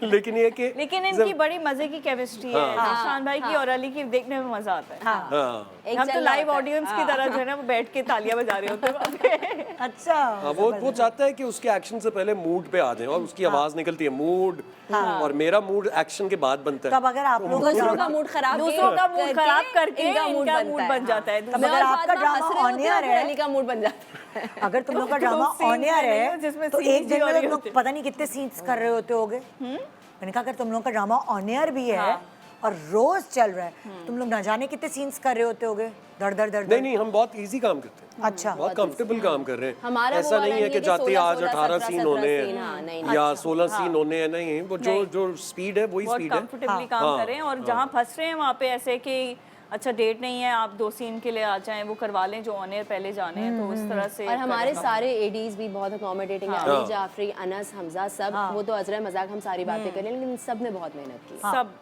लेकिन ये कि इनकी बड़ी मजे की केमिस्ट्री है, शान भाई की और अली की, देखने में मजा आता है। हम तो लाइव ऑडियंस की तरह जो है ना, वो बैठ के तालियां बजा रहे होते हैं। अच्छा, वो चाहता है कि उसके एक्शन से पहले मूड पे आ जाए, और उसकी आवाज निकलती है मूड, और मेरा मूड एक्शन के बाद बनता है। तब अगर आप लोगों दूसरों का मूड खराब करके इनका मूड बन जाता है। तब अगर आपका ड्रामा ऑन एयर है, अली का मूड बन जाता है। अगर तुम लोग का ड्रामा ऑन एयर है तो एक दिन में तुम लोग पता नहीं कितने सीन्स कर रहे होते होगे। मैंने कहा अगर तुम लोग का ड्रामा ऑन एयर भी है और रोज चल रहा है, तुम लोग ना जाने कितने सीन्स कर रहे होते होगे, दर दर दर। नहीं, हम बहुत इजी काम करते हैं। अच्छा, बहुत कंफर्टेबल काम कर रहे हैं। हमारा ऐसा नहीं है कि जाते आज 18 सीन होने हैं या 16 सीन होने हैं, नहीं, वो जो स्पीड है वही स्पीड है। कंफर्टेबली काम करें, और जहाँ फंस रहे हैं वहाँ पे ऐसे कि अच्छा डेट नहीं है, आप 2 सीन के लिए आ जाएं, वो करवा लें जो ऑन एयर पहले जाने हैं, तो उस तरह से। और हमारे सारे एडीज भी बहुत अकोमोडेटिंग है, अली जाफरी, अनस, हमजा, सब। वो तो अजरा मजाक हम सारी बातें करें, लेकिन सब ने बहुत मेहनत की। सब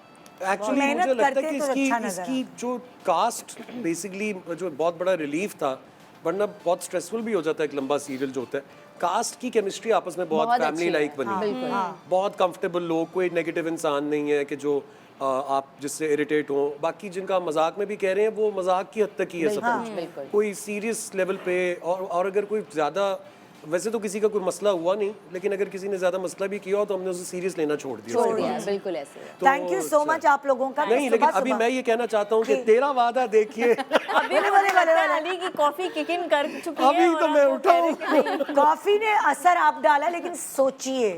एक्चुअली मुझे लगता है कि इसकी जो कास्ट बेसिकली जो बहुत बड़ा रिलीफ था, वरना बहुत स्ट्रेसफुल भी हो जाता है एक लंबा सीरियल जो होता है। कास्ट की केमिस्ट्री आपस में बहुत फैमिली लाइक बनी, बहुत कंफर्टेबल लोग, कोई नेगेटिव इंसान नहीं है कि जो आप जिससे इरिटेट हो। बाकी जिनका मजाक में भी कह रहे हैं, वो मजाक की हद तक ही है सब कुछ, कोई सीरियस लेवल पे। और अगर कोई ज़्यादा, वैसे तो किसी का कोई मसला हुआ नहीं, लेकिन अगर किसी ने ज्यादा मसला भी किया हो तो हमने उसे सीरियस लेना छोड़ दिया। बिल्कुल ऐसे। थैंक यू सो मच आप लोगों का। नहीं, लेकिन अभी मैं ये कहना चाहता हूँ कि तेरा वादा देखिए। अभी अली की कॉफी किक इन कर चुकी है, अभी तो मैं उठा हूँ। कॉफी ने असर आप डाला, लेकिन सोचिए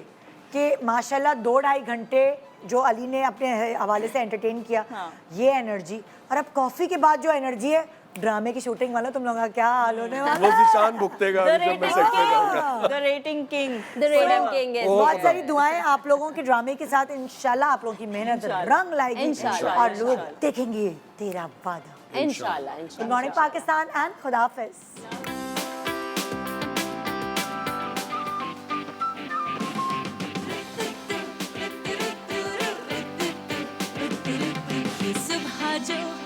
कि माशाल्लाह 2-2.5 घंटे जो अली ने अपने हवाले से एंटरटेन किया, ये एनर्जी, और अब कॉफी के बाद जो एनर्जी है ड्रामे की शूटिंग वाला, तुम लोगों का क्या हाल होने वाला है? वो निशान भुगतेगा जब मैं सेट पे जाऊंगा। द रेटिंग किंग बहुत सारी दुआएं आप लोगों के ड्रामे के साथ। इंशाल्लाह आप लोगों की मेहनत रंग लाएगी और लोग देखेंगे तेरा वादा। इंशाल्लाह। गुड मॉर्निंग पाकिस्तान एंड खुदा हाफिज़। सुबह जो